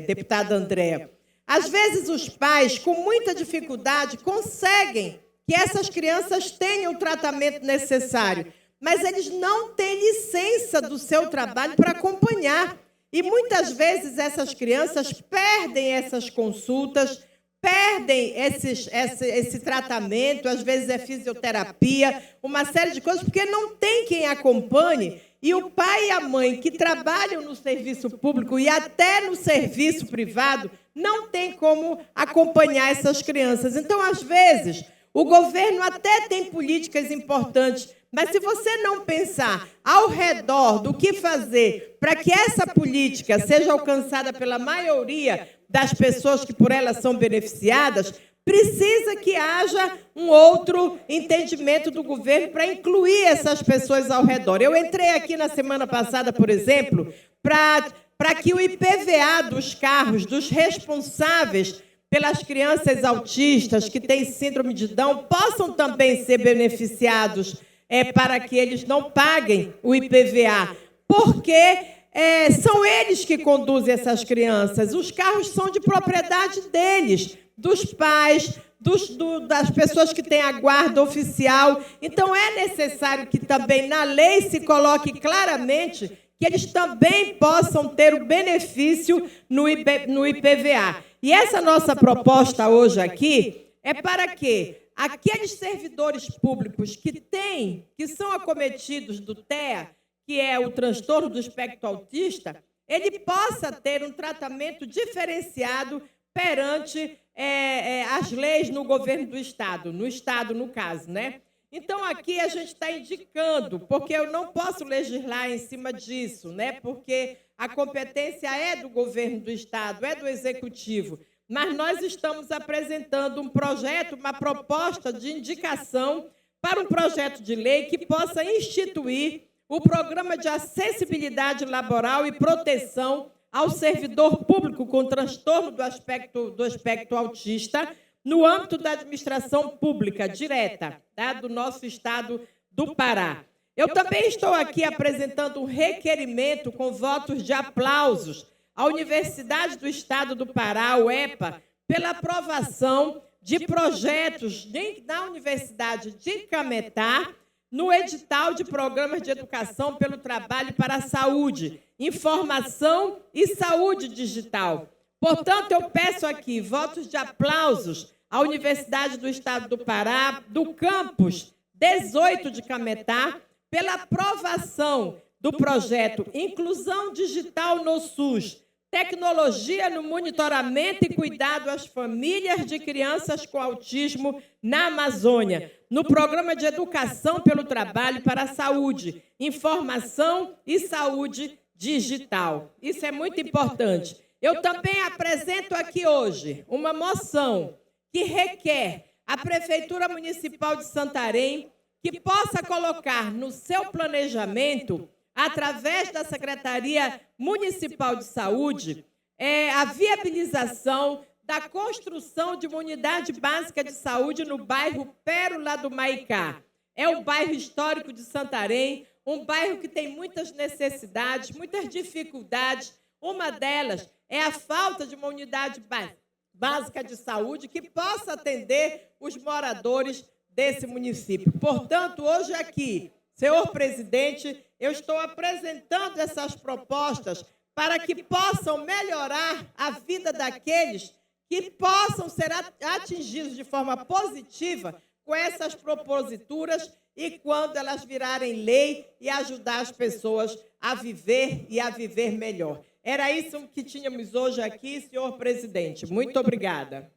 deputada Andréa, às vezes os pais, com muita dificuldade, conseguem que essas crianças tenham o tratamento necessário, mas eles não têm licença do seu trabalho para acompanhar. E muitas vezes essas crianças perdem essas consultas, perdem esse tratamento, às vezes é fisioterapia, uma série de coisas, porque não tem quem acompanhe e o pai e a mãe que trabalham no serviço público e até no serviço privado não tem como acompanhar essas crianças. Então, às vezes, o governo até tem políticas importantes, mas se você não pensar ao redor do que fazer para que essa política seja alcançada pela maioria das pessoas que por ela são beneficiadas, precisa que haja um outro entendimento do governo para incluir essas pessoas ao redor. Eu entrei aqui na semana passada, por exemplo, para que o IPVA dos carros, dos responsáveis pelas crianças autistas que têm síndrome de Down, possam também ser beneficiados para que eles não paguem o IPVA, porque são eles que conduzem essas crianças. Os carros são de propriedade deles, dos pais, das pessoas que têm a guarda oficial. Então, é necessário que também na lei se coloque claramente que eles também possam ter o benefício no IPVA. E essa nossa proposta hoje aqui é para que aqueles servidores públicos que são acometidos do TEA, que é o transtorno do espectro autista, ele possa ter um tratamento diferenciado perante as leis no governo do Estado, no Estado, no caso, né? Então, aqui a gente está indicando, porque eu não posso legislar em cima disso, né? Porque a competência é do governo do Estado, é do Executivo, mas nós estamos apresentando um projeto, uma proposta de indicação para um projeto de lei que possa instituir o Programa de Acessibilidade Laboral e Proteção ao servidor público com transtorno do espectro autista no âmbito da administração pública direta, tá, do nosso estado do Pará. Eu também estou aqui apresentando um requerimento com votos de aplausos à Universidade do Estado do Pará, UEPA, pela aprovação de projetos na Universidade de Cametá, no edital de programas de educação pelo trabalho para a saúde, informação e saúde digital. Portanto, eu peço aqui votos de aplausos à Universidade do Estado do Pará, do campus 18 de Cametá, pela aprovação do projeto Inclusão Digital no SUS, tecnologia no monitoramento e cuidado às famílias de crianças com autismo na Amazônia, no Programa de Educação pelo Trabalho para a Saúde, Informação e Saúde Digital. Isso é muito importante. Eu também apresento aqui hoje uma moção que requer à Prefeitura Municipal de Santarém que possa colocar no seu planejamento, através da Secretaria Municipal de Saúde, a viabilização da construção de uma unidade básica de saúde no bairro Pérola do Maicá. É um bairro histórico de Santarém, um bairro que tem muitas necessidades, muitas dificuldades. Uma delas é a falta de uma unidade básica de saúde que possa atender os moradores desse município. Portanto, hoje aqui, senhor presidente, eu estou apresentando essas propostas para que possam melhorar a vida daqueles que possam ser atingidos de forma positiva com essas proposituras e quando elas virarem lei e ajudar as pessoas a viver e a viver melhor. Era isso que tínhamos hoje aqui, senhor presidente. Muito obrigada.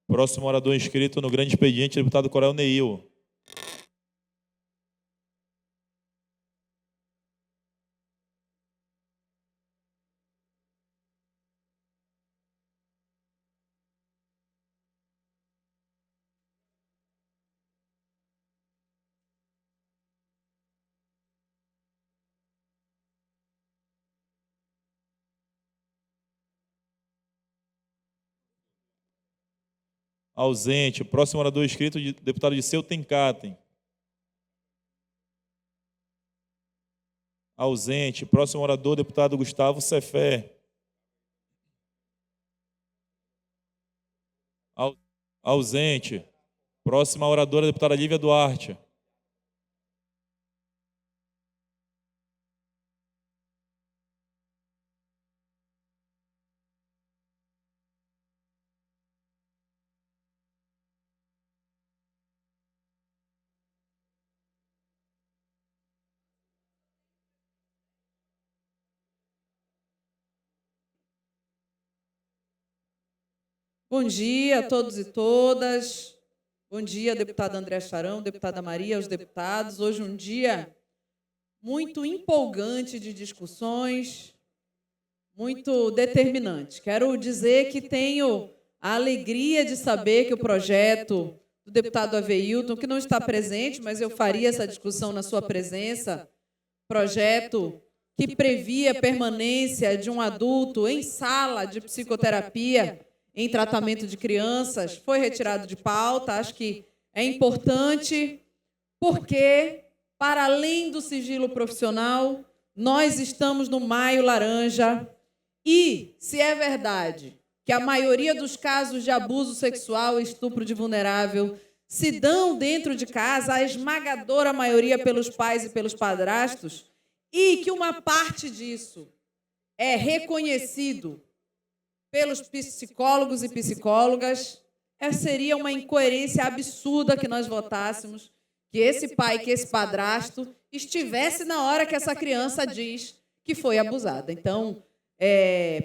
Próximo orador inscrito no grande expediente, deputado Coronel Neil. Ausente. Próximo orador inscrito, deputado Disseu Tencaten. Ausente. Próximo orador, deputado Gustavo Cefé. Ausente. Próxima oradora, deputada Lívia Duarte. Bom dia a todos e todas. Bom dia, deputada Andréa Charão, deputada Maria, aos deputados. Hoje um dia muito empolgante de discussões, muito determinante. Quero dizer que tenho a alegria de saber que o projeto do deputado Aveilton, que não está presente, mas eu faria essa discussão na sua presença, projeto que previa a permanência de um adulto em sala de psicoterapia em tratamento de crianças, foi retirado de pauta. Acho que é importante porque, para além do sigilo profissional, nós estamos no Maio Laranja e, se é verdade que a maioria dos casos de abuso sexual e estupro de vulnerável se dão dentro de casa, a esmagadora maioria pelos pais e pelos padrastos, e que uma parte disso é reconhecido pelos psicólogos e psicólogas, seria uma incoerência absurda que nós votássemos que esse pai, que esse padrasto estivesse na hora que essa criança diz que foi abusada. Então,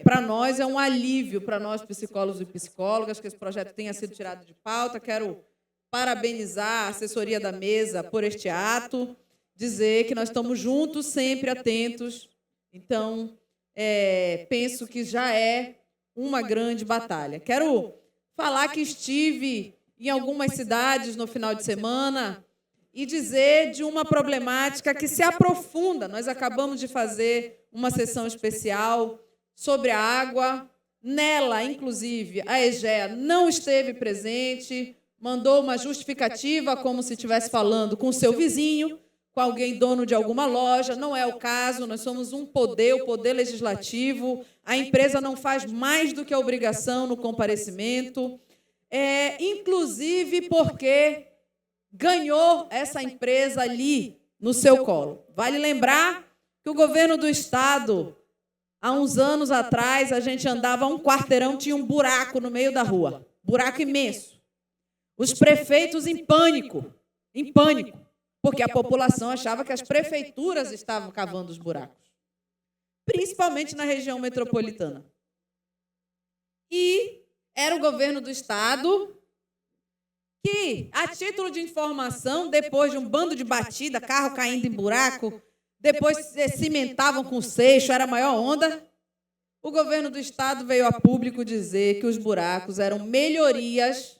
para nós é um alívio, para nós psicólogos e psicólogas, que esse projeto tenha sido tirado de pauta. Quero parabenizar a assessoria da mesa por este ato, dizer que nós estamos juntos, sempre atentos. Então, penso que já é uma grande batalha. Quero falar que estive em algumas cidades no final de semana e dizer de uma problemática que se aprofunda. Nós acabamos de fazer uma sessão especial sobre a água. Nela, inclusive, a EGEA não esteve presente, mandou uma justificativa como se estivesse falando com o seu vizinho, com alguém dono de alguma loja. Não é o caso, nós somos um poder, o poder legislativo. A empresa não faz mais do que a obrigação no comparecimento, inclusive porque ganhou essa empresa ali no seu colo. Vale lembrar que o governo do Estado, há uns anos atrás, a gente andava um quarteirão, tinha um buraco no meio da rua, buraco imenso. Os prefeitos em pânico, porque a população achava que as prefeituras estavam cavando os buracos, principalmente na região metropolitana. E era o governo do Estado que, a título de informação, depois de um bando de batida, carro caindo em buraco, depois se cimentavam com seixo, era a maior onda, o governo do Estado veio a público dizer que os buracos eram melhorias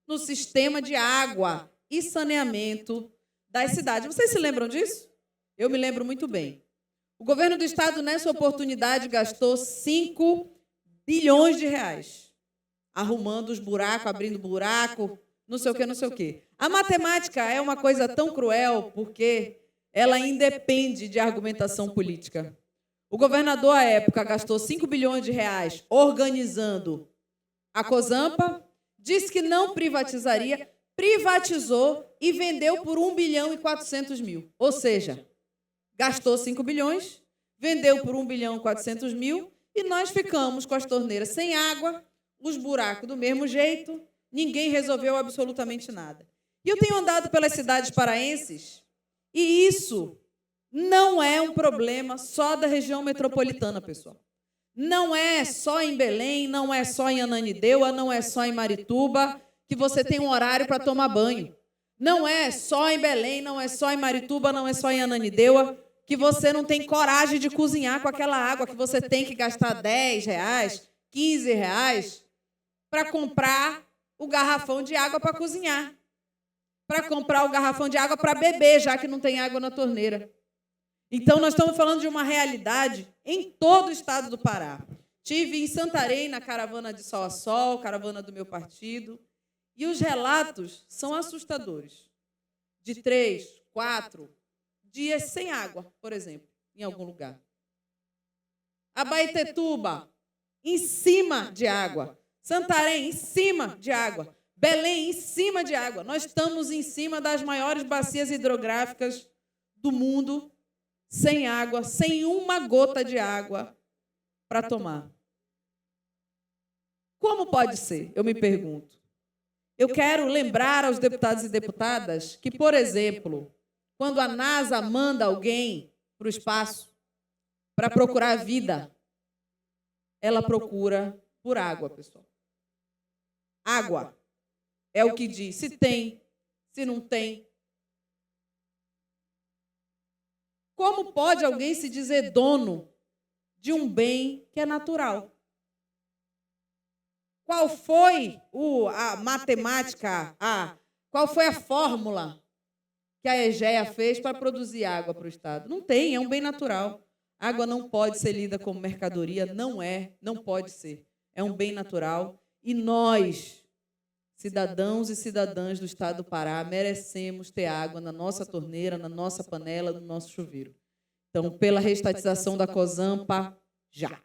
no sistema de água e saneamento das cidades. Vocês se lembram disso? Eu me lembro muito bem. O governo do Estado, nessa oportunidade, gastou 5 bilhões de reais arrumando os buracos, abrindo buraco, não sei o quê. A matemática é uma coisa tão cruel porque ela independe de argumentação política. O governador, à época, gastou 5 bilhões de reais organizando a Cozampa, disse que não privatizaria, privatizou e vendeu por 1 bilhão e 400 mil. Ou seja, gastou 5 bilhões, vendeu por 1 bilhão e 400 mil e nós ficamos com as torneiras sem água, os buracos do mesmo jeito, ninguém resolveu absolutamente nada. E eu tenho andado pelas cidades paraenses e isso não é um problema só da região metropolitana, pessoal. Não é só em Belém, não é só em Ananindeua, não é só em Marituba que você tem um horário para tomar banho. Não é só em Belém, não é só em Marituba, não é só em Ananindeua que você não tem coragem de cozinhar com aquela água, que você tem que gastar 10 reais, 15 reais para comprar o garrafão de água para cozinhar, para comprar o garrafão de água para beber, já que não tem água na torneira. Então, nós estamos falando de uma realidade em todo o estado do Pará. Estive em Santarém, na caravana de Sol a Sol, caravana do meu partido, e os relatos são assustadores. De 3, 4 dias sem água, por exemplo, em algum lugar. Abaetetuba, em cima de água. Santarém, em cima de água. Belém, em cima de água. Nós estamos em cima das maiores bacias hidrográficas do mundo, sem água, sem uma gota de água para tomar. Como pode ser? Eu me pergunto. Eu quero lembrar aos deputados e deputadas que, por exemplo, quando a NASA manda alguém para o espaço para procurar a vida, ela procura por água, pessoal. água. É o que diz, se tem, se não tem. Como pode alguém se dizer dono de um bem que é natural? Qual foi a matemática, qual foi a fórmula que a EGEA fez para produzir água para o Estado? Não tem, é um bem natural. Água não pode ser lida como mercadoria, não pode ser. É um bem natural. E nós, cidadãos e cidadãs do Estado do Pará, merecemos ter água na nossa torneira, na nossa panela, no nosso chuveiro. Então, pela reestatização da COSAMPA, já.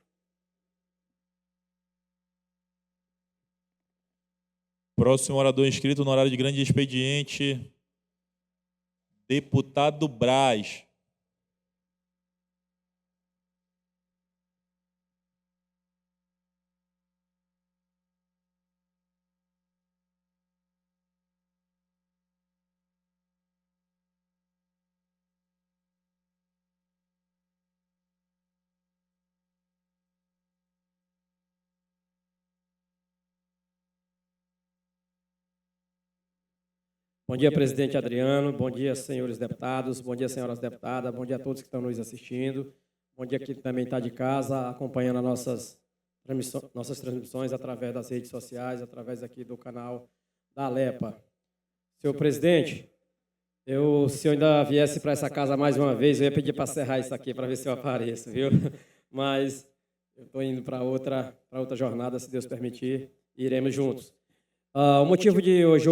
Próximo orador inscrito no horário de grande expediente, deputado Braz. Bom dia, presidente Adriano. Bom dia, senhores deputados. Bom dia, senhoras deputadas. Bom dia a todos que estão nos assistindo. Bom dia quem também está de casa, acompanhando as nossas transmissões através das redes sociais, através aqui do canal da Alepa. Senhor presidente, se eu ainda viesse para essa casa mais uma vez, eu ia pedir para serrar isso aqui para ver se eu apareço, viu? Mas eu estou indo para outra jornada, se Deus permitir, e iremos juntos. O motivo de hoje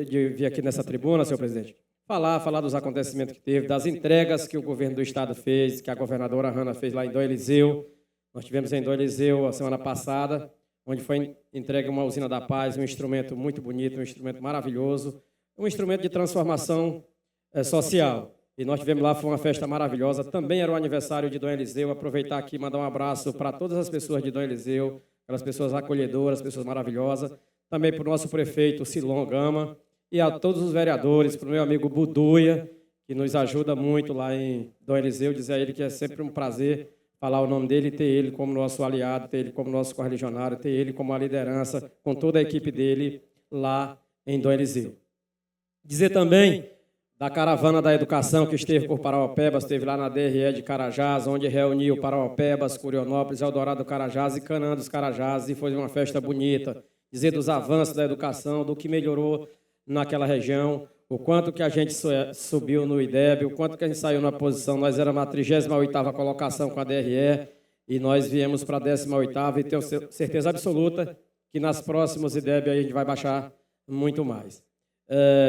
de vir aqui nessa tribuna, senhor presidente, falar dos acontecimentos que teve, das entregas que o governo do Estado fez, que a governadora Hanna fez lá em Dom Eliseu. Nós tivemos em Dom Eliseu a semana passada, onde foi entregue uma usina da paz, um instrumento muito bonito, um instrumento maravilhoso, um instrumento de transformação social. E nós tivemos lá, foi uma festa maravilhosa. Também era o aniversário de Dom Eliseu. Aproveitar aqui e mandar um abraço para todas as pessoas de Dom Eliseu, aquelas pessoas acolhedoras, pessoas maravilhosas. Também para o nosso prefeito Silon Gama e a todos os vereadores, para o meu amigo Buduia, que nos ajuda muito lá em Dom Eliseu, dizer a ele que é sempre um prazer falar o nome dele, ter ele como nosso aliado, ter ele como nosso correligionário, ter ele como a liderança, com toda a equipe dele lá em Dom Eliseu. Dizer também da caravana da educação que esteve por Parauapebas, esteve lá na DRE de Carajás, onde reuniu Parauapebas, Curionópolis, Eldorado Carajás e Canaã dos Carajás, e foi uma festa bonita. Dizer dos avanços da educação, do que melhorou naquela região, o quanto que a gente subiu no IDEB, o quanto que a gente saiu na posição. Nós éramos a 38ª colocação com a DRE e nós viemos para a 18ª e tenho certeza absoluta que nas próximas IDEB a gente vai baixar muito mais.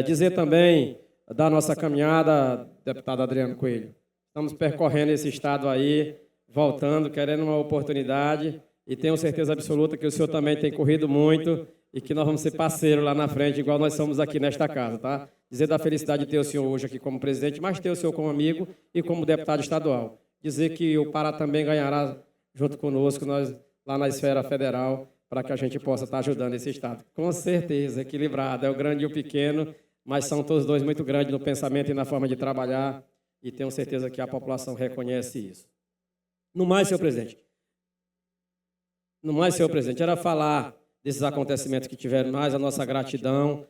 Dizer também da nossa caminhada, deputado Adriano Coelho. Estamos percorrendo esse estado aí, voltando, querendo uma oportunidade. E tenho certeza absoluta que o senhor também tem corrido muito e que nós vamos ser parceiros lá na frente, igual nós somos aqui nesta casa, tá? Dizer da felicidade de ter o senhor hoje aqui como presidente, mas ter o senhor como amigo e como deputado estadual. Dizer que o Pará também ganhará junto conosco, nós lá na esfera federal, para que a gente possa estar ajudando esse estado. Com certeza, equilibrado, é o grande e o pequeno, mas são todos dois muito grandes no pensamento e na forma de trabalhar, e tenho certeza que a população reconhece isso. No mais, senhor presidente, era falar desses acontecimentos que tiveram mais, a nossa gratidão,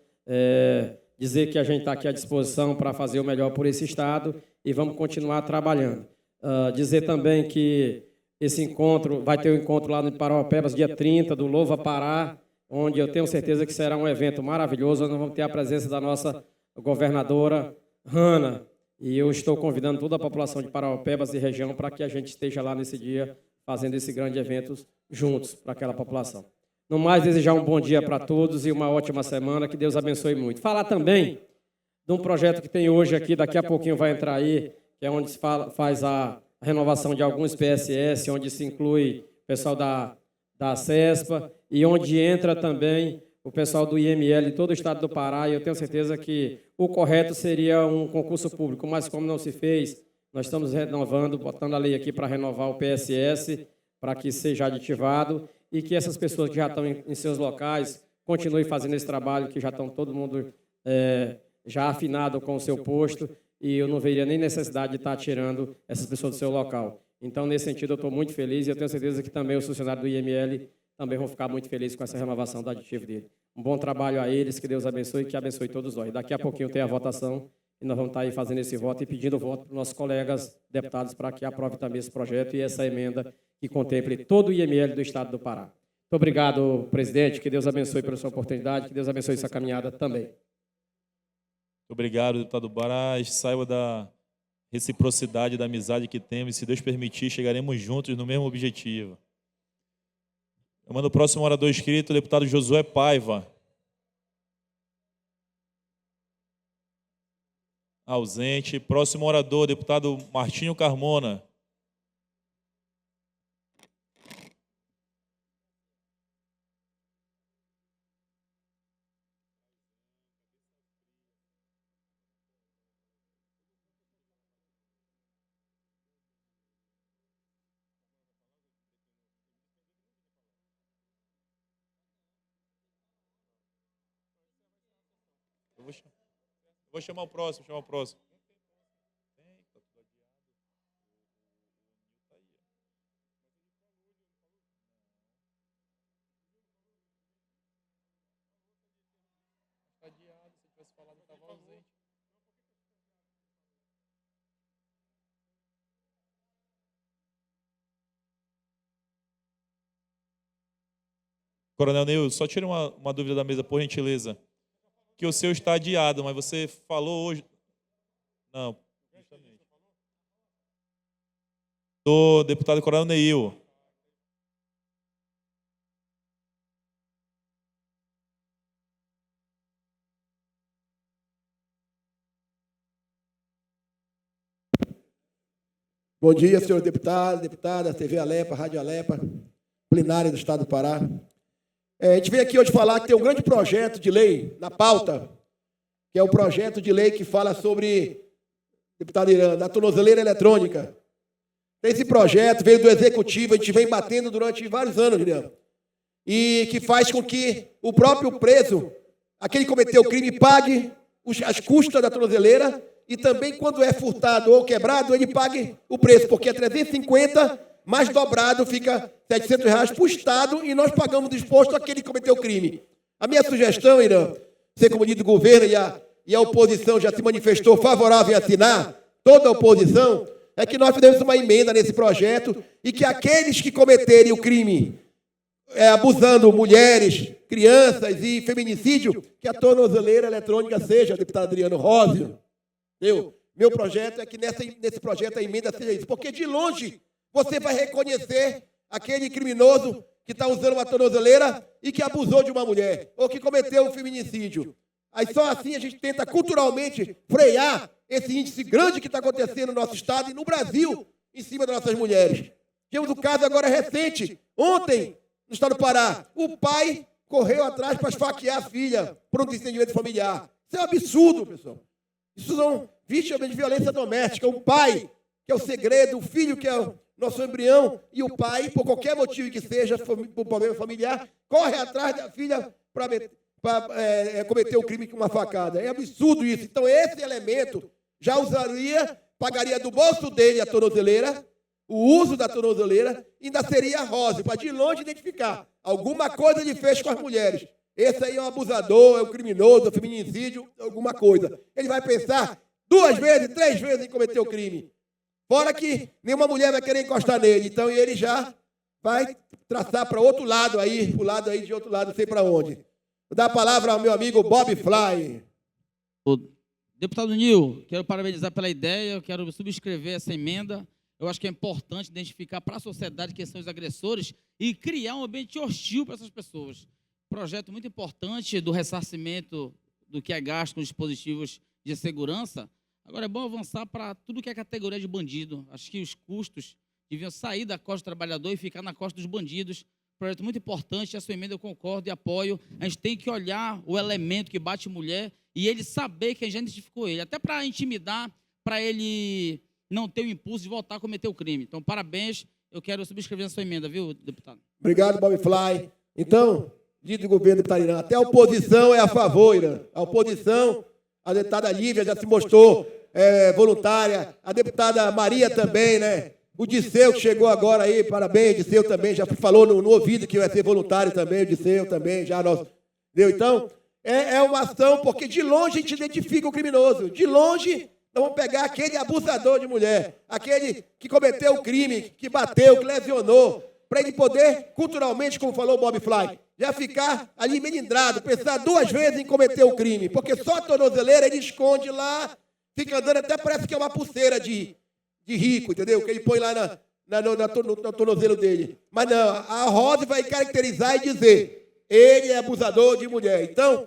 dizer que a gente está aqui à disposição para fazer o melhor por esse Estado e vamos continuar trabalhando. Dizer também que esse encontro, vai ter um encontro lá no Parauapebas, dia 30, do Louva Pará, onde eu tenho certeza que será um evento maravilhoso, nós vamos ter a presença da nossa governadora Hanna, e eu estou convidando toda a população de Parauapebas e região para que a gente esteja lá nesse dia, fazendo esse grande evento juntos para aquela população. No mais, desejar um bom dia para todos e uma ótima semana, que Deus abençoe muito. Falar também de um projeto que tem hoje aqui, daqui a pouquinho vai entrar aí, que é onde se faz a renovação de alguns PSS, onde se inclui o pessoal da CESPA e onde entra também o pessoal do IML de todo o estado do Pará, e eu tenho certeza que o correto seria um concurso público, mas como não se fez, nós estamos renovando, botando a lei aqui para renovar o PSS, para que seja aditivado e que essas pessoas que já estão em seus locais continuem fazendo esse trabalho, que já estão todo mundo já afinado com o seu posto, e eu não veria nem necessidade de estar tirando essas pessoas do seu local. Então, nesse sentido, eu estou muito feliz e eu tenho certeza que também os funcionários do IML também vão ficar muito felizes com essa renovação do aditivo dele. Um bom trabalho a eles, que Deus abençoe e que abençoe todos nós. Daqui a pouquinho tem a votação e nós vamos estar aí fazendo esse voto e pedindo voto para os nossos colegas deputados para que aprovem também esse projeto e essa emenda que contemple todo o IML do Estado do Pará. Muito obrigado, presidente, que Deus abençoe pela sua oportunidade, que Deus abençoe essa caminhada também. Muito obrigado, deputado Barás. Saiba da reciprocidade, da amizade que temos. Se Deus permitir, chegaremos juntos no mesmo objetivo. Eu mando o próximo orador inscrito, o deputado Josué Paiva. Ausente. Próximo orador, deputado Martinho Carmona. Vou chamar o próximo, Coronel Neil, só tira uma dúvida da mesa, por gentileza. Que o seu está adiado, mas você falou hoje... Não, justamente. Do deputado Coronel Neil. Bom dia, senhor deputado, deputada, TV Alepa, Rádio Alepa, plenária do Estado do Pará. A gente veio aqui hoje falar que tem um grande projeto de lei na pauta, que é o projeto de lei que fala sobre, deputado Irã, da tornozeleira eletrônica. Esse projeto veio do Executivo, a gente vem batendo durante vários anos, Irã, e que faz com que o próprio preso, aquele que cometeu o crime, pague as custas da tornozeleira e também, quando é furtado ou quebrado, ele pague o preço, porque é 350, mais dobrado, fica R$700 para o Estado e nós pagamos do imposto aquele que cometeu o crime. A minha sugestão, Irã, você como líder do governo e a oposição já se manifestou favorável em assinar, toda a oposição, é que nós fizemos uma emenda nesse projeto e que aqueles que cometerem o crime abusando mulheres, crianças e feminicídio, que a tornozeleira eletrônica seja, deputado Adriano Rósio. Meu projeto é que nesse projeto a emenda seja isso, porque de longe você vai reconhecer aquele criminoso que está usando uma tornozeleira e que abusou de uma mulher, ou que cometeu um feminicídio. Aí só assim a gente tenta culturalmente frear esse índice grande que está acontecendo no nosso Estado e no Brasil em cima das nossas mulheres. Temos um caso agora recente, ontem, no Estado do Pará, o pai correu atrás para esfaquear a filha por um desentendimento familiar. Isso é um absurdo, pessoal. Isso são vítimas de violência doméstica. O pai, que é o segredo, o filho, que é o nosso embrião, e o pai, por qualquer motivo que seja, por problema familiar, corre atrás da filha para cometer o crime com uma facada. É absurdo isso. Então, esse elemento já pagaria do bolso dele a tornozeleira, o uso da tornozeleira, ainda seria rosa, para de longe identificar. Alguma coisa ele fez com as mulheres. Esse aí é um abusador, é um criminoso, é um feminicídio, alguma coisa. Ele vai pensar 2 vezes, 3 vezes em cometer o crime. Fora que nenhuma mulher vai querer encostar nele. Então ele já vai traçar para outro lado aí, o lado aí de outro lado, não sei para onde. Vou dar a palavra ao meu amigo Bob Fly. Deputado Nil, quero parabenizar pela ideia, eu quero subscrever essa emenda. Eu acho que é importante identificar para a sociedade quem são os agressores e criar um ambiente hostil para essas pessoas. Projeto muito importante do ressarcimento do que é gasto com dispositivos de segurança. Agora é bom avançar para tudo que é categoria de bandido. Acho que os custos deviam sair da costa do trabalhador e ficar na costa dos bandidos. Projeto muito importante, a sua emenda eu concordo e apoio. A gente tem que olhar o elemento que bate mulher e ele saber quem já identificou ele, até para intimidar, para ele não ter o impulso de voltar a cometer o crime. Então, parabéns, eu quero subscrever a sua emenda, viu, deputado? Obrigado, Bob Fly. Então, líder do governo, deputado Irã, até a oposição é a favor, Irã. A oposição, a deputada Lívia já se mostrou voluntária, a deputada Maria também, né? O Disseu, que chegou agora aí, parabéns, Disseu também, já falou no ouvido que vai ser voluntário também, o Disseu também, já nós. Entendeu? Então, é uma ação, porque de longe a gente identifica o criminoso. De longe, nós vamos pegar aquele abusador de mulher, aquele que cometeu o crime, que bateu, que lesionou, para ele poder, culturalmente, como falou o Bob Fly, já ficar ali melindrado, pensar 2 vezes em cometer o crime, porque só a tornozeleira ele esconde lá, fica andando, até parece que é uma pulseira de rico, entendeu? Que ele põe lá no tornozelo dele. Mas não, a Rose vai caracterizar e dizer, ele é abusador de mulher. Então,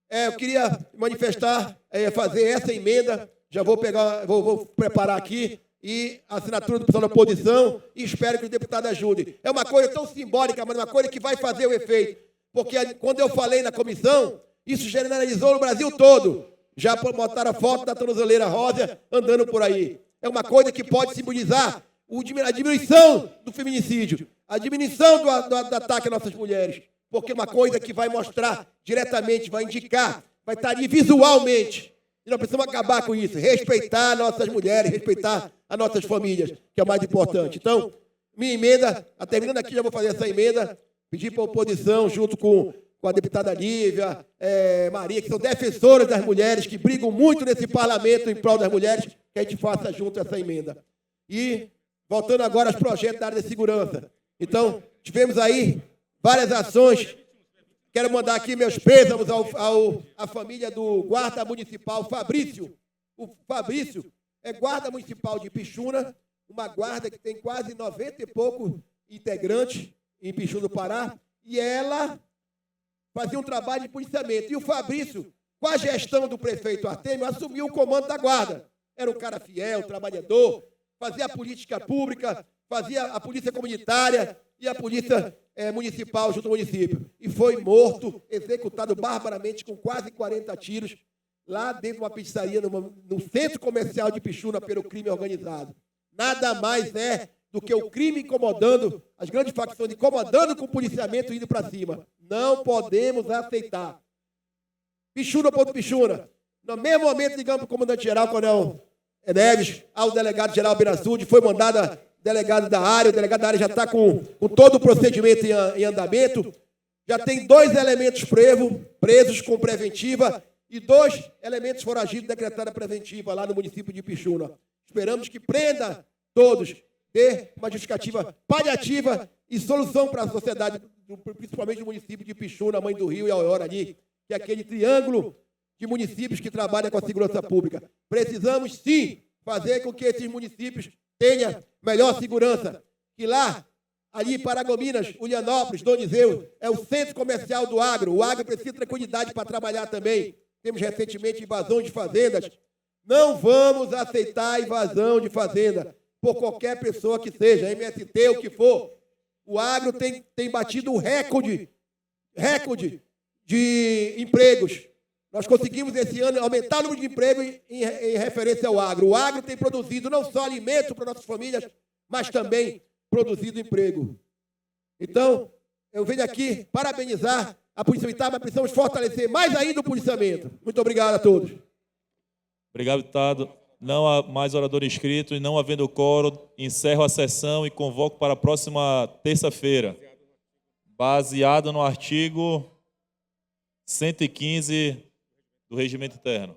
eu queria manifestar, fazer essa emenda, já vou pegar, vou preparar aqui, e a assinatura do pessoal da oposição, e espero que os deputados ajudem. É uma coisa tão simbólica, mas uma coisa que vai fazer o efeito. Porque quando eu falei na comissão, isso generalizou no Brasil todo. Já botaram a foto da tornozeleira rosa andando por aí. É uma coisa que pode simbolizar a diminuição do feminicídio, a diminuição do ataque às nossas mulheres. Porque é uma coisa que vai mostrar diretamente, vai indicar, vai estar ali visualmente. E nós precisamos acabar com isso, respeitar nossas mulheres, respeitar as nossas famílias, que é o mais importante. Então, minha emenda, terminando aqui, já vou fazer essa emenda, pedir para a oposição, junto com a deputada Lívia, Maria, que são defensoras das mulheres, que brigam muito nesse parlamento em prol das mulheres, que a gente faça junto essa emenda. E, voltando agora aos projetos da área de segurança. Então, tivemos aí várias ações. Quero mandar aqui meus pêsames à família do guarda municipal Fabrício. O Fabrício é guarda municipal de Pixuna, uma guarda que tem quase 90 e poucos integrantes em Pixuna do Pará, e ela fazia um trabalho de policiamento. E o Fabrício, com a gestão do prefeito Artêmio, assumiu o comando da guarda. Era um cara fiel, trabalhador, fazia a política pública, fazia a polícia comunitária e a polícia municipal junto ao município. E foi morto, executado barbaramente com quase 40 tiros, lá dentro de uma pizzaria, no centro comercial de Pixuna, pelo crime organizado. Nada mais é do que o crime incomodando, as grandes facções incomodando com o policiamento indo para cima. Não podemos aceitar. Pixuna, ponto Pixuna. No mesmo momento, ligamos para o comandante-geral, Coronel Neves, ao delegado-geral Beiraçude, foi mandada delegado da área, o delegado da área já está com todo o procedimento em andamento, já tem 2 elementos presos com preventiva e 2 elementos foragidos decretada preventiva lá no município de Pixuna. Esperamos que prenda todos, dê uma justificativa paliativa e solução para a sociedade, principalmente no município de Pixuna, Mãe do Rio e Aurora ali, que é aquele triângulo de municípios que trabalham com a segurança pública. Precisamos, sim, fazer com que esses municípios tenham melhor segurança. Que lá, ali em Paragominas, Ulianópolis, Donizeu, é o centro comercial do agro. O agro precisa de tranquilidade para trabalhar também. Temos recentemente invasões de fazendas. Não vamos aceitar invasão de fazenda por qualquer pessoa que seja, MST, o que for. O agro tem batido recorde de empregos. Nós conseguimos, esse ano, aumentar o número de empregos em referência ao agro. O agro tem produzido não só alimento para nossas famílias, mas também produzido emprego. Então, eu venho aqui parabenizar a Polícia Militar, mas precisamos fortalecer mais ainda o policiamento. Muito obrigado a todos. Obrigado, deputado. Não há mais orador inscrito e não havendo quórum, encerro a sessão e convoco para a próxima terça-feira, baseado no artigo 115 do Regimento Interno.